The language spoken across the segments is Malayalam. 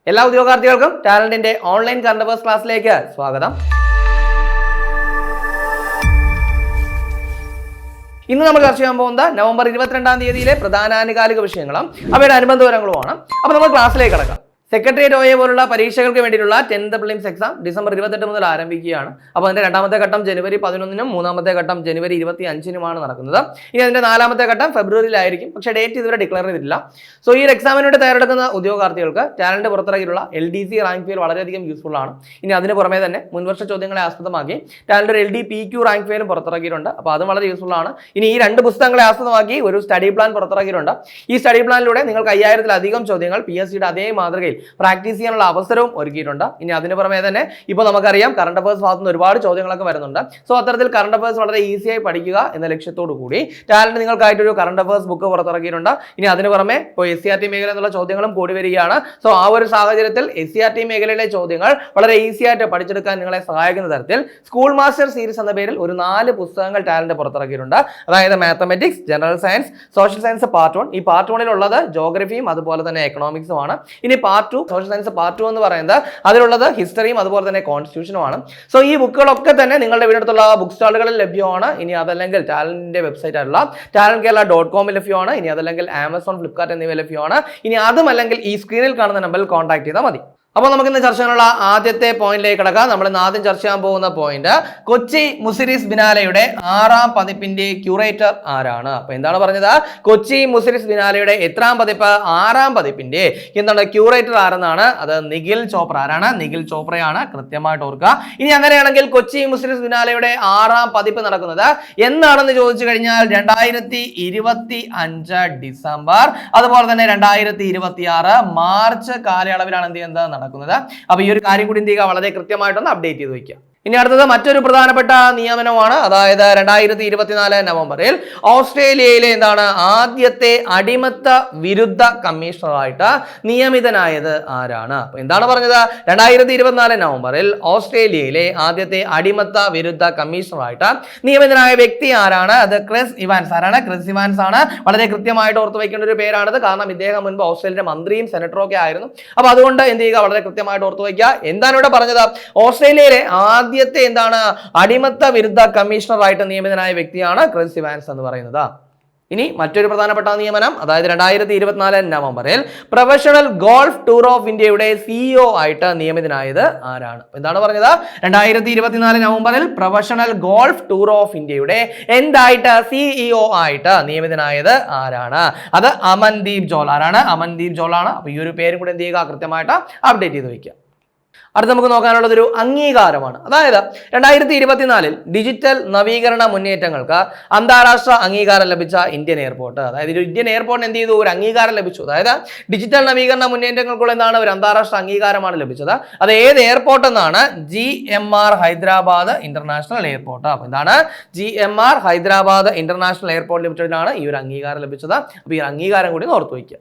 എല്ലാ ഉദ്യോഗാർത്ഥികൾക്കും ടാലന്റിന്റെ ഓൺലൈൻ കറണ്ട് അഫയേഴ്സ് ക്ലാസ്സിലേക്ക് സ്വാഗതം. ഇന്ന് നമ്മൾ ചർച്ച ചെയ്യാൻ പോകുന്നത് നവംബർ 22-ാം തീയതിയിലെ പ്രധാന ആനുകാലിക വിഷയങ്ങളും അവയുടെ അനുബന്ധ വിവരങ്ങളുമാണ്. അപ്പോൾ നമ്മൾ ക്ലാസ്സിലേക്ക് കടക്കാം. സെക്രട്ടേറിയറ്റ് OA പോലുള്ള പരീക്ഷകൾക്ക് വേണ്ടിയിട്ടുള്ള 10th പ്രിലിംസ് എക്സാം ഡിസംബർ 28 മുതൽ ആരംഭിക്കുകയാണ്. അപ്പോൾ അതിന്റെ രണ്ടാമത്തെ ഘട്ടം ജനുവരി 11-നും മൂന്നാമത്തെ ഘട്ടം ജനുവരി 25-നുമാണ് നടക്കുന്നത്. ഇനി അതിന്റെ നാലാമത്തെ ഘട്ടം ഫെബ്രുവരിയിലായിരിക്കും, പക്ഷേ ഡേറ്റ് ഇതുവരെ ഡിക്ലെയർ ചെയ്തിട്ടില്ല. സോ ഈ എക്സാമിനോട് തയ്യാറെടുക്കുന്ന ഉദ്യോഗാർത്ഥികൾക്ക് ടാലന്റ് പുറത്തിറക്കിയിട്ടുള്ള LDC റാങ്ക് ഫെയിൽ വളരെയധികം യൂസ്ഫുൾ ആണ്. ഇനി അതിന് പുറമെ തന്നെ മുൻവർഷ ചോദ്യങ്ങളെ ആസ്പദമാക്കി ടാലന്റ് LDPQ റാങ്ക് ഫെയിലും പുറത്തിറക്കിയിട്ടുണ്ട്. അപ്പോൾ അതും വളരെ യൂസ്ഫുൾ ആണ്. ഇനി ഈ രണ്ട് പുസ്തകങ്ങളെ ആസ്പദമാക്കി ഒരു സ്റ്റഡി പ്ലാൻ പുറത്തിറക്കിയിട്ടുണ്ട്. ഈ സ്റ്റഡി പ്ലാനിലൂടെ നിങ്ങൾക്ക് 5000-ത്തിലധികം ചോദ്യങ്ങൾ PSCയുടെ അതേ മാതൃകയിൽ പ്രാക്ടീസ് ചെയ്യാനുള്ള അവസരവും ഒരുക്കിയിട്ടുണ്ട്. ഇനി അതിന് പുറമെ തന്നെ ഇപ്പോൾ നമുക്കറിയാം കറണ്ട് അഫയേഴ്സ് ഭാഗത്ത് നിന്ന് ഒരുപാട് ചോദ്യങ്ങളൊക്കെ വരുന്നുണ്ട്. സോ അത്തരത്തിൽ കറണ്ട് അഫയേഴ്സ് വളരെ ഈസിയായി പഠിക്കുക എന്ന ലക്ഷ്യത്തോടു കൂടി ടാലന്റ് നിങ്ങൾക്കായിട്ടൊരു കറണ്ട് അഫയേഴ്സ് ബുക്ക് പുറത്തിറക്കിയിട്ടുണ്ട്. ഇനി അതിന് പുറമെ ഇപ്പോൾ SCRT മേഖല എന്നുള്ള ചോദ്യങ്ങളും കൂടി വരികയാണ്. സോ ആ ഒരു സാഹചര്യത്തിൽ SCRT മേഖലയിലെ ചോദ്യങ്ങൾ വളരെ ഈസി ആയിട്ട് പഠിച്ചെടുക്കാൻ നിങ്ങളെ സഹായിക്കുന്ന തരത്തിൽ സ്കൂൾ മാസ്റ്റർ സീരീസ് എന്ന പേരിൽ ഒരു 4 പുസ്തകങ്ങൾ ടാലന്റ് പുറത്തിറക്കിയിട്ടുണ്ട്. അതായത് mathematics, general science, social science part 1. ഈ പാർട്ട് 1-ലുള്ളത് ജോഗ്രഫിയും അതുപോലെ തന്നെ എക്കണോമിക്സുമാണ്. ഇനി പാർട്ട് 2 സോഷ്യൽ സയൻസ് പാർട്ട് 2 എന്ന് പറയുന്നത് അതിലുള്ളത് ഹിസ്റ്ററിയും അതുപോലെ തന്നെ കോൺസ്റ്റിറ്റ്യൂഷനുമാണ്. സോ ഈ ബുക്കുകളൊക്കെ തന്നെ നിങ്ങളുടെ വീടിനടുത്തുള്ള ബുക്ക് സ്റ്റാളുകളിൽ ലഭ്യമാണ്. ഇനി അതല്ലെങ്കിൽ ടാലന്റിന്റെ വെബ്സൈറ്റ് ആയിട്ടുള്ള talentkerala.com ലഭ്യമാണ്. ഇനി അതല്ലെങ്കിൽ ആമസോൺ, ഫ്ലിപ്കാർട്ട് എന്നിവ ലഭ്യമാണ്. ഇനി അതുമല്ലെങ്കിൽ ഈ സ്ക്രീനിൽ കാണുന്ന നമ്പറിൽ കോൺടാക്ട് ചെയ്താൽ മതി. അപ്പോൾ നമുക്ക് ഇന്ന് ചർച്ച ചെയ്യാനുള്ള ആദ്യത്തെ പോയിന്റിലേക്ക് കിടക്കാം. നമ്മൾ ഇന്ന് ആദ്യം ചർച്ച ചെയ്യാൻ പോകുന്ന പോയിന്റ് കൊച്ചി മുസിരിസ് ബിനാലയുടെ 6ാം പതിപ്പിന്റെ ക്യൂറേറ്റർ ആരാണ്? അപ്പൊ എന്താണ് പറഞ്ഞത്? കൊച്ചി മുസിരിസ് ബിനാലയുടെ എത്രാം പതിപ്പ്? 6ാം പതിപ്പിന്റെ എന്താണ് ക്യൂറേറ്റർ ആരെന്നാണ്. അത് നിഖിൽ ചോപ്ര. ആരാണ്? നിഖിൽ ചോപ്രയാണ്. കൃത്യമായിട്ട് ഓർക്കുക. ഇനി അങ്ങനെയാണെങ്കിൽ കൊച്ചി മുസിരിസ് ബിനാലയുടെ 6ാം പതിപ്പ് നടക്കുന്നത് എന്നാണെന്ന് ചോദിച്ചു കഴിഞ്ഞാൽ 2025 ഡിസംബർ അതുപോലെ തന്നെ 2026 മാർച്ച് കാലയളവിലാണ് എന്ത് ചെയ്യുന്നത് നടക്കുന്നത്. അപ്പൊ ഈ ഒരു കാര്യം കൂടി എന്ത് ചെയ്യുക, വളരെ കൃത്യമായിട്ടൊന്ന് അപ്ഡേറ്റ് ചെയ്ത് വയ്ക്കുക. ഇനി അടുത്തത് മറ്റൊരു പ്രധാനപ്പെട്ട നിയമനമാണ്. അതായത് 2024 നവംബറിൽ ഓസ്ട്രേലിയയിലെ എന്താണ് ആദ്യത്തെ അടിമത്ത വിരുദ്ധ കമ്മീഷണറായിട്ട് നിയമിതനായത് ആരാണ്? അപ്പൊ എന്താണ് പറഞ്ഞത്? 2024 നവംബറിൽ ഓസ്ട്രേലിയയിലെ ആദ്യത്തെ അടിമത്ത വിരുദ്ധ കമ്മീഷണറായിട്ട് നിയമിതനായ വ്യക്തി ആരാണ്? അത് ക്രിസ് ഇവാൻസ്. ആരാണ്? ക്രിസ് ഇവാൻസ് ആണ്. വളരെ കൃത്യമായിട്ട് ഓർത്ത് വയ്ക്കേണ്ട ഒരു പേരാണിത്. കാരണം ഇദ്ദേഹം മുൻപ് ഓസ്ട്രേലിയയുടെ മന്ത്രിയും സെനറ്ററും ഒക്കെ ആയിരുന്നു. അപ്പൊ അതുകൊണ്ട് എന്ത് ചെയ്യുക, വളരെ കൃത്യമായിട്ട് ഓർത്ത് വയ്ക്കുക. എന്താണ് ഇവിടെ പറഞ്ഞത്? ഓസ്ട്രേലിയയിലെ ആദ്യത്തെ എന്താണ് അടിമത്ത വിരുദ്ധ കമ്മീഷണറായിട്ട് നിയമിതനായ വ്യക്തിയാണ് ക്രിസ് ഇവാൻസ് എന്ന് പറയുന്നത്. ഇനി മറ്റൊരു പ്രധാനപ്പെട്ട നിയമനം, അതായത് 2024 നവംബറിൽ പ്രൊഫഷണൽ ഗോൾഫ് ടൂർ ഓഫ് ഇന്ത്യയുടെ CEO ആയിട്ട് നിയമിതനായത് ആരാണ്? എന്താണ് പറഞ്ഞത്? 2024 നവംബറിൽ പ്രൊഫഷണൽ ഗോൾഫ് ടൂർ ഓഫ് ഇന്ത്യയുടെ എന്തായിട്ട് CEO ആയിട്ട് നിയമിതനായത് ആരാണ്? അത് അമൻദീപ് ജോൾ. ആരാണ്? അമൻദീപ് ജോൾ ആണ്. അപ്പൊ ഈ ഒരു പേരും കൂടെ എന്ത് ചെയ്യുക, കൃത്യമായിട്ട് അപ്ഡേറ്റ് ചെയ്ത് വയ്ക്കുക. അടുത്ത നമുക്ക് നോക്കാനുള്ളത് ഒരു അംഗീകാരമാണ്. അതായത് 2024 ഡിജിറ്റൽ നവീകരണ മുന്നേറ്റങ്ങൾക്ക് അന്താരാഷ്ട്ര അംഗീകാരം ലഭിച്ച ഇന്ത്യൻ എയർപോർട്ട്. അതായത് ഒരു ഇന്ത്യൻ എയർപോർട്ടിന് എന്ത് ചെയ്തു, ഒരു അംഗീകാരം ലഭിച്ചു. അതായത് ഡിജിറ്റൽ നവീകരണ മുന്നേറ്റങ്ങൾക്കുള്ള എന്താണ് ഒരു അന്താരാഷ്ട്ര അംഗീകാരമാണ് ലഭിച്ചത്. അത് ഏത് എയർപോർട്ട് എന്നാണ്? GMR Hyderabad international airport. അപ്പൊ എന്താണ്? GMR ഹൈദരാബാദ് ഇന്റർനാഷണൽ എയർപോർട്ട് ലിമിറ്റഡിനാണ് ഈ ഒരു അംഗീകാരം ലഭിച്ചത്. അപ്പൊ ഈ അംഗീകാരം കൂടി ഓർത്തു വയ്ക്കുക.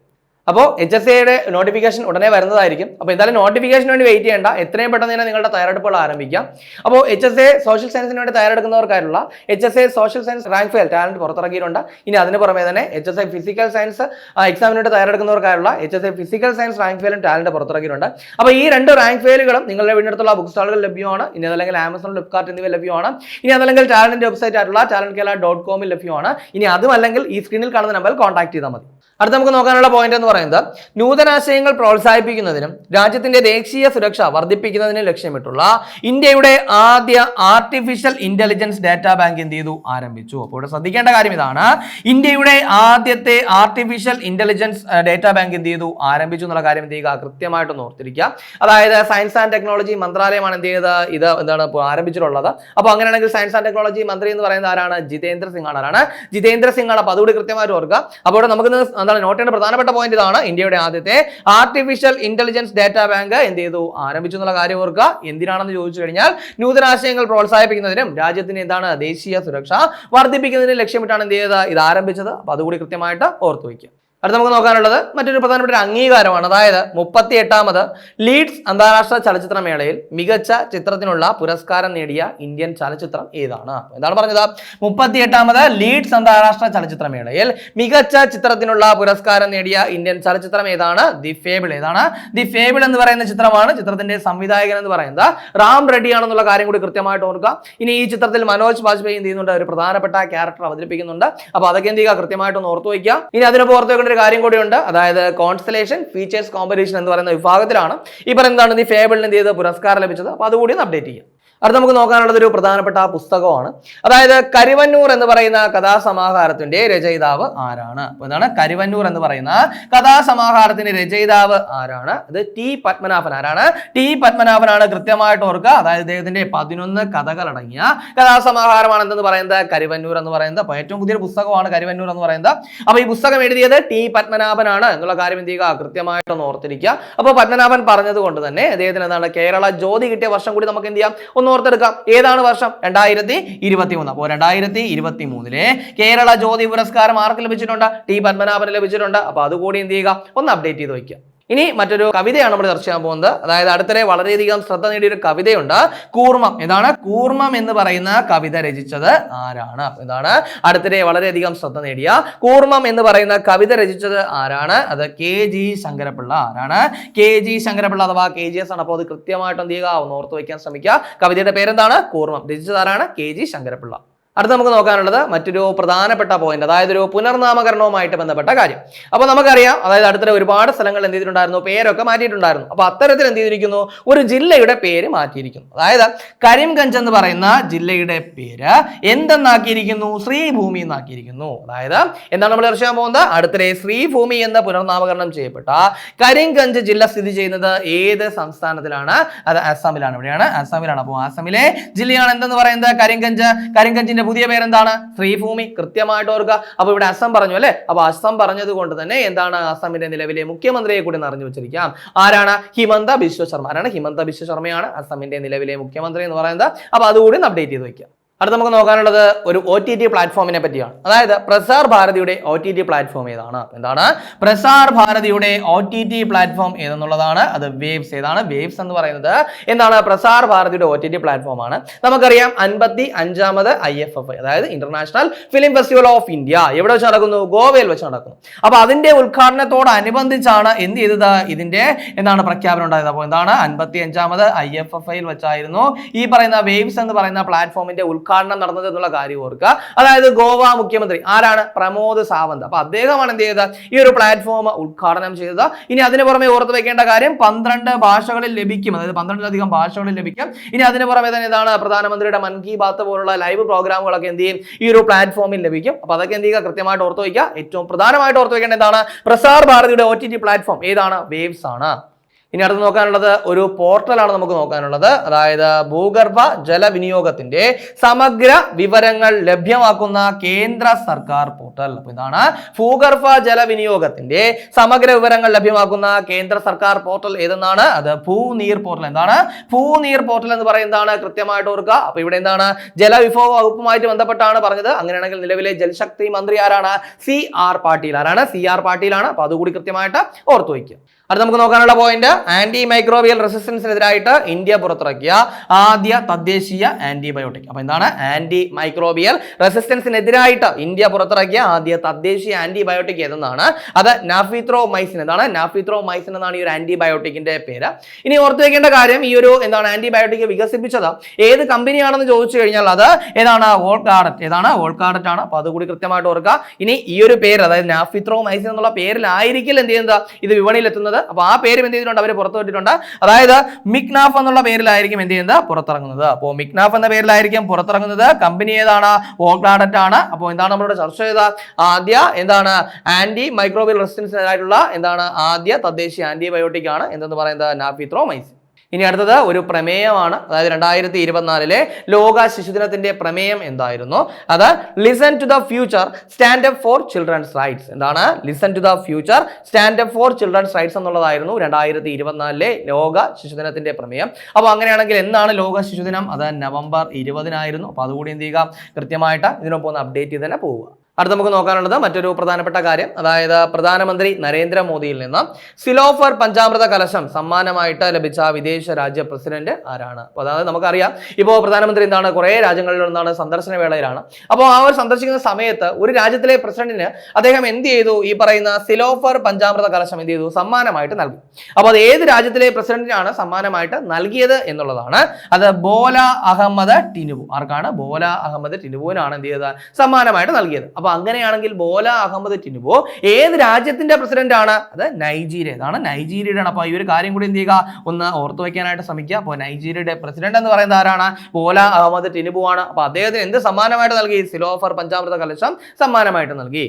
അപ്പോൾ HSAയുടെ നോട്ടിഫിക്കേഷൻ ഉടനെ വരുന്നതായിരിക്കും. അപ്പോൾ എന്തായാലും നോട്ടിഫിക്കേഷന് വേണ്ടി വെയിറ്റ് ചെയ്യേണ്ട, എത്രയും പെട്ടെന്ന് തന്നെ നിങ്ങളുടെ തയ്യാറെടുപ്പുകൾ ആരംഭിക്കാം. അപ്പോൾ HSA സോഷ്യൽ സയൻസിന് വേണ്ടി തയ്യാറെടുക്കുന്നവർക്കായിട്ടുള്ള HSA social science rank fail talent പുറത്തിറക്കിയിട്ടുണ്ട്. ഇനി അതിന് പുറമെ തന്നെ HSA ഫിസിക്കൽ സയൻസ് എക്സാമിന് വേണ്ടി തയ്യാറെടുക്കുന്നവർക്കായുള്ള HSA ഫിസിക്കൽ സയൻസ് റാങ്ക് ഫെയിലും ടാലന്റ് പുറത്തിറക്കിയിട്ടുണ്ട്. അപ്പോൾ ഈ 2 റാങ്ക് ഫെയിലുകളും നിങ്ങളുടെ വീടിനടുത്തുള്ള ബുക്ക് സ്റ്റാളുകൾ ലഭ്യമാണ്. ഇനി അതല്ലെങ്കിൽ ആമസോൺ, ഫ്ലിപ്കാർട്ട് എന്നിവ ലഭ്യമാണ്. ഇനി അതല്ലെങ്കിൽ ടാലന്റിന്റെ വെബ്സൈറ്റ് ആയിട്ടുള്ള talentkerala.com ലഭ്യമാണ്. ഇനി അതുമല്ലെങ്കിൽ ഈ സ്ക്രീനിൽ കാണുന്ന നമ്പറിൽ കോൺടാക്ട് ചെയ്താൽ മതി. അടുത്ത നമുക്ക് നോക്കാനുള്ള പോയിന്റ് എന്ന് പറയുന്നത് നൂതനാശയങ്ങൾ പ്രോത്സാഹിപ്പിക്കുന്നതിനും രാജ്യത്തിന്റെ ദേശീയ സുരക്ഷ വർദ്ധിപ്പിക്കുന്നതിനും ലക്ഷ്യമിട്ടുള്ള ഇന്ത്യയുടെ ആദ്യ ആർട്ടിഫിഷ്യൽ ഇന്റലിജൻസ് ഡാറ്റാ ബാങ്ക് എന്ത് ചെയ്തു, ആരംഭിച്ചു. അപ്പോൾ ഇവിടെ ശ്രദ്ധിക്കേണ്ട കാര്യം ഇതാണ്, ഇന്ത്യയുടെ ആദ്യത്തെ ആർട്ടിഫിഷ്യൽ ഇന്റലിജൻസ് ഡാറ്റാ ബാങ്ക് എന്ത് ചെയ്തു, ആരംഭിച്ചു എന്നുള്ള കാര്യം എന്ത് ചെയ്യുക, കൃത്യമായിട്ടൊന്ന് ഓർത്തിരിക്കുക. അതായത് സയൻസ് ആൻഡ് ടെക്നോളജി മന്ത്രാലയമാണ് എന്ത് ചെയ്തത്, ഇത് എന്താണ് ആരംഭിച്ചിട്ടുള്ളത്. അപ്പോൾ അങ്ങനെയാണെങ്കിൽ സയൻസ് ആൻഡ് ടെക്നോളജി മന്ത്രി എന്ന് പറയുന്നത് ആരാണ്? ജിതേന്ദ്ര സിംഗ് ആണ്. ആരാണ്? ജിതേന്ദ്ര സിംഗ് ആണ്. അപ്പോൾ അതുകൂടി കൃത്യമായിട്ട് ഓർക്കുക. അപ്പോൾ ഇവിടെ നമുക്ക് നോട്ട് ചെയ്യേണ്ട പ്രധാനപ്പെട്ട പോയിന്റ് ഇതാണ്, ഇന്ത്യയുടെ ആദ്യത്തെ ആർട്ടിഫിഷ്യൽ ഇന്റലിജൻസ് ഡാറ്റാ ബാങ്ക് എന്ത് ചെയ്തു, ആരംഭിച്ചു എന്നുള്ള കാര്യം ഓർക്കുക. എന്തിനാണെന്ന് ചോദിച്ചു കഴിഞ്ഞാൽ നൂതനാശയങ്ങൾ പ്രോത്സാഹിപ്പിക്കുന്നതിനും രാജ്യത്തിന് എന്താണ് ദേശീയ സുരക്ഷ വർദ്ധിപ്പിക്കുന്നതിനും ലക്ഷ്യമിട്ടാണ് എന്ത് ചെയ്തത്, ഇത് ആരംഭിച്ചത്. അപ്പൊ അതുകൂടി കൃത്യമായിട്ട് ഓർത്തു വയ്ക്കുക. അടുത്ത നമുക്ക് നോക്കാനുള്ളത് മറ്റൊരു പ്രധാനപ്പെട്ട അംഗീകാരമാണ്. അതായത് 38ാമത് ലീഡ്സ് അന്താരാഷ്ട്ര ചലച്ചിത്രമേളയിൽ മികച്ച ചിത്രത്തിനുള്ള പുരസ്കാരം നേടിയ ഇന്ത്യൻ ചലച്ചിത്രം ഏതാണ്? എന്താണ് പറഞ്ഞത്? 38ാമത് ലീഡ്സ് അന്താരാഷ്ട്ര ചലച്ചിത്രമേളയിൽ മികച്ച ചിത്രത്തിനുള്ള പുരസ്കാരം നേടിയ ഇന്ത്യൻ ചലച്ചിത്രം ഏതാണ്? The fable. ഏതാണ്? ദി ഫേബിൾ എന്ന് പറയുന്ന ചിത്രമാണ്. ചിത്രത്തിന്റെ സംവിധായകൻ എന്ന് പറയുന്നത് റാം റെഡ്ഡി ആണെന്നുള്ള കാര്യം കൂടി കൃത്യമായിട്ട് ഓർക്കുക. ഇനി ഈ ചിത്രത്തിൽ മനോജ് ബാജ്പേയി എന്ത് ചെയ്യുന്നുണ്ട്? ഒരു പ്രധാനപ്പെട്ട ക്യാരക്ടർ അവതരിപ്പിക്കുന്നുണ്ട്. അപ്പൊ അതൊക്കെ എന്ത് ചെയ്യുക? കൃത്യമായിട്ടൊന്ന് ഓർത്തു വയ്ക്കുക. ഇനി അതിനൊപ്പം ഓർത്ത് വെക്കേണ്ട ഒരു കാര്യം കൂടിയുണ്ട്. അതായത് കോൺസ്റ്റലേഷൻ ഫീച്ചേഴ്സ് കോമ്പറ്റീഷൻ എന്ന് പറയുന്ന വിഭാഗത്തിലാണ് ഈ പറയുന്നതാണ് ദി ഫേബിളിന് എന്ത് ചെയ്ത് പുരസ്കാരം ലഭിച്ചത്. അപ്പൊ അതുകൂടി ഒന്ന് അപ്ഡേറ്റ് ചെയ്യാം. അടുത്ത നമുക്ക് നോക്കാനുള്ളത് ഒരു പ്രധാനപ്പെട്ട പുസ്തകമാണ്. അതായത് കരിവന്നൂർ എന്ന് പറയുന്ന കഥാസമാഹാരത്തിന്റെ രചയിതാവ് ആരാണ്? അപ്പൊ എന്താണ് കരിവന്നൂർ എന്ന് പറയുന്ന കഥാസമാഹാരത്തിന്റെ രചയിതാവ് ആരാണ്? അത് ടി പത്മനാഭൻ. ആരാണ്? ടി പത്മനാഭനാണ്. കൃത്യമായിട്ട് ഓർക്കുക. അതായത് അദ്ദേഹത്തിന്റെ 11 കഥകൾ അടങ്ങിയ കഥാസമാഹാരമാണ് എന്തെന്ന് പറയുന്നത് കരിവന്നൂർ എന്ന് പറയുന്നത്. അപ്പൊ ഏറ്റവും പുതിയൊരു പുസ്തകമാണ് കരിവന്നൂർ എന്ന് പറയുന്നത്. അപ്പൊ ഈ പുസ്തകം എഴുതിയത് ടി പത്മനാഭനാണ് എന്നുള്ള കാര്യം എന്ത് ചെയ്യുക? കൃത്യമായിട്ടൊന്ന് ഓർത്തിരിക്കുക. അപ്പൊ പത്മനാഭൻ പറഞ്ഞത് കൊണ്ട് തന്നെ അദ്ദേഹത്തിന് എന്താണ് കേരള ജ്യോതി കിട്ടിയ വർഷം കൂടി നമുക്ക് എന്ത് ചെയ്യാം? ഒന്ന് ഓർത്തെടുക്കാം. ഏതാണ് വർഷം? 2023. അപ്പോൾ 2023 കേരള ജ്യോതി പുരസ്കാരം ആർക്ക് ലഭിച്ചിട്ടുണ്ട്? ടി പത്മനാഭന് ലഭിച്ചിട്ടുണ്ട്. അപ്പൊ അതുകൂടി എന്ത് ചെയ്യുക? ഒന്ന് അപ്ഡേറ്റ് ചെയ്ത് വയ്ക്കുക. ഇനി മറ്റൊരു കവിതയാണ് നമ്മൾ ചർച്ച ചെയ്യാൻ പോകുന്നത്. അതായത് അടുത്തിടെ വളരെയധികം ശ്രദ്ധ നേടിയ ഒരു കവിതയുണ്ട്, കൂർമ്മം. എന്താണ്? കൂർമ്മം എന്ന് പറയുന്ന കവിത രചിച്ചത് ആരാണ്? എന്താണ്? അടുത്തിടെ വളരെയധികം ശ്രദ്ധ നേടിയ കൂർമ്മം എന്ന് പറയുന്ന കവിത രചിച്ചത് ആരാണ്? അത് KG ശങ്കരപ്പിള്ള. ആരാണ്? KG ശങ്കരപ്പിള്ള അഥവാ KGS ആണ്. അപ്പോൾ അത് കൃത്യമായിട്ട് എന്ത് ചെയ്യുക? ഒന്ന് ഓർത്ത് വയ്ക്കാൻ ശ്രമിക്കുക. കവിതയുടെ പേരെന്താണ്? കൂർമ്മം. രചിച്ചത് ആരാണ്? KG ശങ്കരപ്പിള്ള. അടുത്ത നമുക്ക് നോക്കാനുള്ളത് മറ്റൊരു പ്രധാനപ്പെട്ട പോയിന്റ്, അതായത് ഒരു പുനർനാമകരണവുമായിട്ട് ബന്ധപ്പെട്ട കാര്യം. അപ്പൊ നമുക്കറിയാം, അതായത് അടുത്തിടെ ഒരുപാട് സ്ഥലങ്ങൾ എന്ത് ചെയ്തിട്ടുണ്ടായിരുന്നു? പേരൊക്കെ മാറ്റിയിട്ടുണ്ടായിരുന്നു. അപ്പൊ അത്തരത്തിൽ എന്ത് ചെയ്തിരിക്കുന്നു? ഒരു ജില്ലയുടെ പേര് മാറ്റിയിരിക്കുന്നു. അതായത് കരിംഗഞ്ച് എന്ന് പറയുന്ന ജില്ലയുടെ പേര് എന്തെന്നാക്കിയിരിക്കുന്നു? ശ്രീഭൂമി എന്നാക്കിയിരിക്കുന്നു. അതായത് എന്താണ് നമ്മൾ ചർച്ച ചെയ്യാൻ പോകുന്നത്? അടുത്തിടെ ശ്രീഭൂമി എന്ന് പുനർനാമകരണം ചെയ്യപ്പെട്ട കരിംഗഞ്ച് ജില്ല സ്ഥിതി ചെയ്യുന്നത് ഏത് സംസ്ഥാനത്തിലാണ്? അത് അസമിലാണ്. എവിടെയാണ്? അസമിലാണ്. അപ്പോൾ അസമിലെ ജില്ലയാണ് എന്തെന്ന് പറയുന്നത്? കരിംഗഞ്ച്. കരിംഗഞ്ചിന്റെ പുതിയ പേരെന്താണ്? ശ്രീഭൂമി. കൃത്യമായിട്ട് ഓർക്കുക. അപ്പൊ ഇവിടെ അസം പറഞ്ഞു അല്ലെ? അപ്പൊ അസം പറഞ്ഞത് കൊണ്ട് തന്നെ എന്താണ്? അസമിന്റെ നിലവിലെ മുഖ്യമന്ത്രിയെ കൂടി അറിഞ്ഞു വെച്ചിരിക്കാം. ആരാണ്? ഹിമന്ത ബിശ്വ ശർമ്മ. ആരാണ്? ഹിമന്ത ബിശ്വ ശർമ്മയാണ് അസമിന്റെ നിലവിലെ മുഖ്യമന്ത്രി എന്ന് പറയുന്നത്. അപ്പൊ അതുകൂടി അപ്ഡേറ്റ് ചെയ്ത് വയ്ക്കുക. അടുത്ത നമുക്ക് നോക്കാനുള്ളത് ഒരു OTT പ്ലാറ്റ്ഫോമിനെ പറ്റിയാണ്. അതായത് പ്രസാർ ഭാരതിയുടെ OTT പ്ലാറ്റ്ഫോം ഏതാണ്? എന്താണ്? പ്രസാർ ഭാരതിയുടെ OTT പ്ലാറ്റ്ഫോം ഏതെന്നുള്ളതാണ്. അത് വേവ്സ്. ഏതാണ്? വേവ്സ് എന്ന് പറയുന്നത് എന്താണ്? പ്രസാർ ഭാരതിയുടെ OTT പ്ലാറ്റ്ഫോം ആണ്. നമുക്കറിയാം 55ാമത് IFFI, അതായത് international film festival of India എവിടെ വെച്ച് നടക്കുന്നു? ഗോവയിൽ വെച്ച് നടക്കുന്നു. അപ്പൊ അതിന്റെ ഉദ്ഘാടനത്തോടനുബന്ധിച്ചാണ് എന്ത് ചെയ്തത്? ഇതിന്റെ എന്താണ് പ്രഖ്യാപനം ഉണ്ടായത്. അപ്പോൾ എന്താണ്? 55ാമത് IFFIയിൽ വെച്ചായിരുന്നു ഈ പറയുന്ന വേവ്സ് എന്ന് പറയുന്ന പ്ലാറ്റ്ഫോമിന്റെ ഉദ്ഘാടനം നടന്നത് എന്നുള്ള കാര്യം ഓർക്കുക. അതായത് ഗോവ മുഖ്യമന്ത്രി ആരാണ്? പ്രമോദ് സാവന്ത്. അപ്പൊ അദ്ദേഹമാണ് എന്ത് ചെയ്തത്? ഈ ഒരു പ്ലാറ്റ്ഫോം ഉദ്ഘാടനം ചെയ്തത്. ഇനി അതിന് പുറമെ ഓർത്ത് വെക്കേണ്ട കാര്യം 12 ഭാഷകളിൽ ലഭിക്കും. അതായത് 12ലധികം ഭാഷകളിൽ ലഭിക്കും. ഇനി അതിന് പുറമെ തന്നെ ഇതാണ് പ്രധാനമന്ത്രിയുടെ മൻ കി ബാത്ത് പോലുള്ള ലൈവ് പ്രോഗ്രാമുകളൊക്കെ എന്ത് ചെയ്യും? ഈ ഒരു പ്ലാറ്റ്ഫോമിൽ ലഭിക്കും. അപ്പൊ അതൊക്കെ എന്ത് ചെയ്യുക? കൃത്യമായിട്ട് ഓർത്ത് വയ്ക്കുക. ഏറ്റവും പ്രധാനമായിട്ട് ഓർത്ത് വെക്കേണ്ട എന്താണ്? പ്രസാർ ഭാരതിയുടെ OTT പ്ലാറ്റ്ഫോം ഏതാണ്? വേവ്സ് ആണ്. ഇനി അടുത്ത് നോക്കാനുള്ളത് ഒരു പോർട്ടലാണ് നമുക്ക് നോക്കാനുള്ളത്. അതായത് ഭൂഗർഭ ജലവിനിയോഗത്തിന്റെ സമഗ്ര വിവരങ്ങൾ ലഭ്യമാക്കുന്ന കേന്ദ്ര സർക്കാർ പോർട്ടൽ. അപ്പൊ ഇതാണ് ഭൂഗർഭ ജലവിനിയോഗത്തിന്റെ സമഗ്ര വിവരങ്ങൾ ലഭ്യമാക്കുന്ന കേന്ദ്ര സർക്കാർ പോർട്ടൽ ഏതെന്നാണ്? അത് ഭൂനീർ പോർട്ടൽ. എന്താണ്? ഭൂനീർ പോർട്ടൽ എന്ന് പറയുന്നതാണ്. കൃത്യമായിട്ട് ഓർക്കുക. അപ്പൊ ഇവിടെ എന്താണ്? ജലവിഭവ വകുപ്പുമായിട്ട് ബന്ധപ്പെട്ടാണ് പറഞ്ഞത്. അങ്ങനെയാണെങ്കിൽ നിലവിലെ ജലശക്തി മന്ത്രി ആരാണ്? CR പാട്ടീൽ. ആരാണ്? CR പാട്ടീലാണ്. അപ്പൊ അതുകൂടി കൃത്യമായിട്ട് ഓർത്തു വയ്ക്കുക. അടുത്ത നമുക്ക് നോക്കാനുള്ള പോയിന്റ്, ആന്റി മൈക്രോബിയൽ റെസിസ്റ്റൻസിനെതിരായിട്ട് ഇന്ത്യ പുറത്തിറക്കിയ ആദ്യ തദ്ദേശീയ ആന്റിബയോട്ടിക്. അപ്പൊ എന്താണ്? ആന്റി മൈക്രോബിയൽ റെസിസ്റ്റൻസിനെതിരായിട്ട് ഇന്ത്യ പുറത്തിറക്കിയ ആദ്യ തദ്ദേശീയ ആന്റിബയോട്ടിക് ഏതെന്നാണ്? അത് നാഫിത്രോമൈസിൻ. എന്താണ്? നാഫിത്രോമൈസിൻ എന്നാണ് ഈ ഒരു ആന്റിബയോട്ടിക്കിന്റെ പേര്. ഇനി ഓർത്തു വെക്കേണ്ട കാര്യം, ഈ ഒരു എന്താണ് ആന്റിബയോട്ടിക് വികസിപ്പിച്ചത് ഏത് കമ്പനിയാണെന്ന് ചോദിച്ചു കഴിഞ്ഞാൽ അത് ഏതാണ്? വോൾകാർഡറ്റ്. ഏതാണ്? വോൾകാർഡറ്റ് ആണ്. അപ്പൊ അതുകൂടി കൃത്യമായിട്ട് ഓർക്കുക. ഇനി ഈ ഒരു പേര്, അതായത് നാഫിത്രോമൈസിൻ എന്നുള്ള പേരിലായിരിക്കും എന്ത് ചെയ്യുന്നത്? ഇത് വിപണിയിൽ എത്തുന്നത്. അപ്പൊ ആ പേര് എന്ത് ചെയ്തിട്ടുണ്ട്? അവർ പുറത്തുവിട്ടിട്ടുണ്ട്. അതായത് മിക്നാഫ് എന്നുള്ള പേരിലായിരിക്കും എന്ത് ചെയ്യുന്നത്? പുറത്തിറങ്ങുന്നത്. അപ്പോൾ മിക്നാഫ് എന്ന പേരിലായിരിക്കും പുറത്തിറങ്ങുന്നത്. കമ്പനി ഏതാണ്? വോൾകാർഡറ്റ് ആണ്. അപ്പോൾ എന്താണ് നമ്മളിവിടെ ചർച്ച ചെയ്ത ആദ്യ എന്താണ് ആന്റി മൈക്രോബിയൽ റെസിസ്റ്റൻസിനായിട്ടുള്ള എന്താണ് ആദ്യ തദ്ദേശീയ ആന്റിബയോട്ടിക് ആണ് എന്തെന്ന് പറയുന്നത്? നാഫിത്രോമൈസിൻ. ഇനി അടുത്തത് ഒരു പ്രമേയമാണ്. അതായത് 2024 ലോക ശിശുദിനത്തിന്റെ പ്രമേയം എന്തായിരുന്നു? അത് listen to the future, stand up for children's rights. എന്താണ്? Listen to the future, stand up for children's rights എന്നുള്ളതായിരുന്നു 2024 ലോക ശിശുദിനത്തിന്റെ പ്രമേയം. അപ്പോൾ അങ്ങനെയാണെങ്കിൽ എന്നാണ് ലോക ശിശുദിനം? അത് നവംബർ 20 അപ്പൊ അതുകൂടി എന്ത് ചെയ്യുക? കൃത്യമായിട്ട് ഇതിനൊപ്പം ഒന്ന് അപ്ഡേറ്റ് ചെയ്ത് തന്നെ പോവുക. അടുത്ത നമുക്ക് നോക്കാനുള്ളത് മറ്റൊരു പ്രധാനപ്പെട്ട കാര്യം, അതായത് പ്രധാനമന്ത്രി നരേന്ദ്രമോദിയിൽ നിന്ന് സിലോഫർ പഞ്ചാമൃത കലശം സമ്മാനമായിട്ട് ലഭിച്ച വിദേശ രാജ്യ പ്രസിഡന്റ് ആരാണ്? അപ്പോൾ അതായത് നമുക്കറിയാം, ഇപ്പോൾ പ്രധാനമന്ത്രി എന്താണ് കുറേ രാജ്യങ്ങളിൽ നിന്നാണ് സന്ദർശന വേളയിലാണ്. അപ്പോൾ ആ ഒരു സന്ദർശിക്കുന്ന സമയത്ത് ഒരു രാജ്യത്തിലെ പ്രസിഡന്റിന് അദ്ദേഹം എന്ത് ചെയ്തു? ഈ പറയുന്ന സിലോഫർ പഞ്ചാമൃത കലശം എന്ത് ചെയ്തു? സമ്മാനമായിട്ട് നൽകി. അപ്പോൾ അത് ഏത് രാജ്യത്തിലെ പ്രസിഡന്റിനാണ് സമ്മാനമായിട്ട് നൽകിയത് എന്നുള്ളതാണ്. അത് ബോല അഹമ്മദ് ടിനുബു. ആർക്കാണ്? ബോല അഹമ്മദ് ടിനുബുവിനാണ് എന്ത് ചെയ്തത്? സമ്മാനമായിട്ട് നൽകിയത്. അപ്പൊ അങ്ങനെയാണെങ്കിൽ ബോല അഹമ്മദ് ടിനുബു ഏത് രാജ്യത്തിന്റെ പ്രസിഡന്റ് ആണ്? അത് നൈജീരിയ. ഇതാണ് നൈജീരിയയുടെ. അപ്പൊ ഈ ഒരു കാര്യം കൂടി എന്ത് ചെയ്യുക? ഒന്ന് ഓർത്തു വയ്ക്കാനായിട്ട് ശ്രമിക്കുക. അപ്പോൾ നൈജീരിയയുടെ പ്രസിഡന്റ് എന്ന് പറയുന്നത് ആരാണ്? ബോല അഹമ്മദ് ടിനുബു ആണ്. അപ്പൊ അദ്ദേഹത്തിന് എന്ത് സമ്മാനമായിട്ട് നൽകി? സിലോഫർ പഞ്ചാമൃത കലശം സമ്മാനമായിട്ട് നൽകി.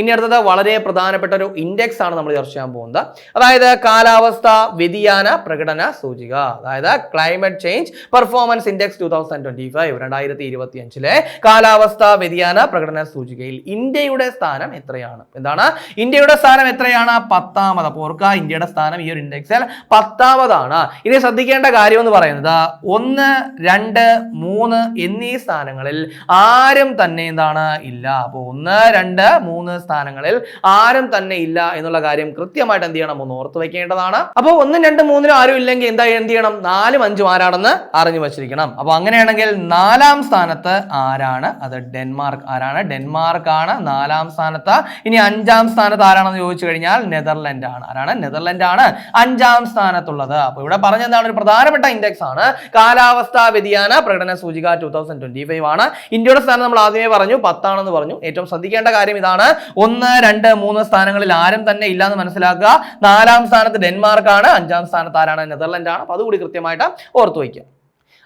ഇനി അടുത്തത് വളരെ പ്രധാനപ്പെട്ട ഒരു ഇൻഡെക്സ് ആണ് നമ്മൾ ചർച്ച ചെയ്യാൻ പോകുന്നത്. അതായത് കാലാവസ്ഥ വ്യതിയാന പ്രകടന സൂചിക, അതായത് ക്ലൈമറ്റ് ചേഞ്ച് പെർഫോമൻസ് ഇൻഡെക്സ് 2025 2025 കാലാവസ്ഥ വ്യതിയാന പ്രകടന സൂചികയിൽ ഇന്ത്യയുടെ സ്ഥാനം എത്രയാണ്? എന്താണ് ഇന്ത്യയുടെ സ്ഥാനം എത്രയാണ്? 10ാമത്. അപ്പോൾ ഓർക്കുക, ഇന്ത്യയുടെ സ്ഥാനം ഈ ഒരു ഇൻഡെക്സിൽ 10ാമതാണ്. ഇനി ശ്രദ്ധിക്കേണ്ട കാര്യം എന്ന് പറയുന്നത് 1, 2, 3 എന്നീ സ്ഥാനങ്ങളിൽ ആരും തന്നെ എന്താണ് ഇല്ല. അപ്പോൾ 1, 2, 3 സ്ഥാനങ്ങളിൽ ആരും തന്നെ ഇല്ല എന്നുള്ള കാര്യം കൃത്യമായിട്ട് എന്ത് ചെയ്യണം? ഒന്ന് ഓർത്ത് വെക്കേണ്ടതാണ്. അപ്പോൾ 1, 2, 3 ആരും ഇല്ലെങ്കിൽ എന്ത് ചെയ്യണം? 4, 5 ആരാണെന്ന് അറിഞ്ഞു വച്ചിരിക്കണം. അപ്പൊ അങ്ങനെയാണെങ്കിൽ 4ാം സ്ഥാനത്ത് ആരാണ്? അത് ഡെൻമാർക്ക്. ആരാണ്? ഡെൻമാർക്ക് ആണ് 4ാം സ്ഥാനത്ത്. ഇനി 5ാം സ്ഥാനത്ത് ആരാണെന്ന് ചോദിച്ചു കഴിഞ്ഞാൽ നെതർലൻഡ് ആണ്. ആരാണ്? നെതർലൻഡ് ആണ് 5ാം സ്ഥാനത്തുള്ളത്. അപ്പൊ ഇവിടെ പറഞ്ഞെന്താണ്? ഒരു പ്രധാനപ്പെട്ട ഇൻഡെക്സ് ആണ് കാലാവസ്ഥാ വ്യതിയാന പ്രകടന സൂചിക 2025 ആണ്. ഇന്ത്യയുടെ സ്ഥാനം നമ്മൾ ആദ്യമേ പറഞ്ഞു 10 ആണെന്ന് പറഞ്ഞു. ഏറ്റവും ശ്രദ്ധിക്കേണ്ട കാര്യം ഇതാണ്, 1, 2, 3 സ്ഥാനങ്ങളിൽ ആരും തന്നെ ഇല്ലാന്ന് മനസ്സിലാക്കുക. 4ാം സ്ഥാനത്ത് ഡെൻമാർക്ക് ആണ്, 5ാം സ്ഥാനത്ത് ആരാണ്? നെതർലൻഡ് ആണ്. അപ്പൊ അതുകൂടി കൃത്യമായിട്ട് ഓർത്തു വയ്ക്കുക.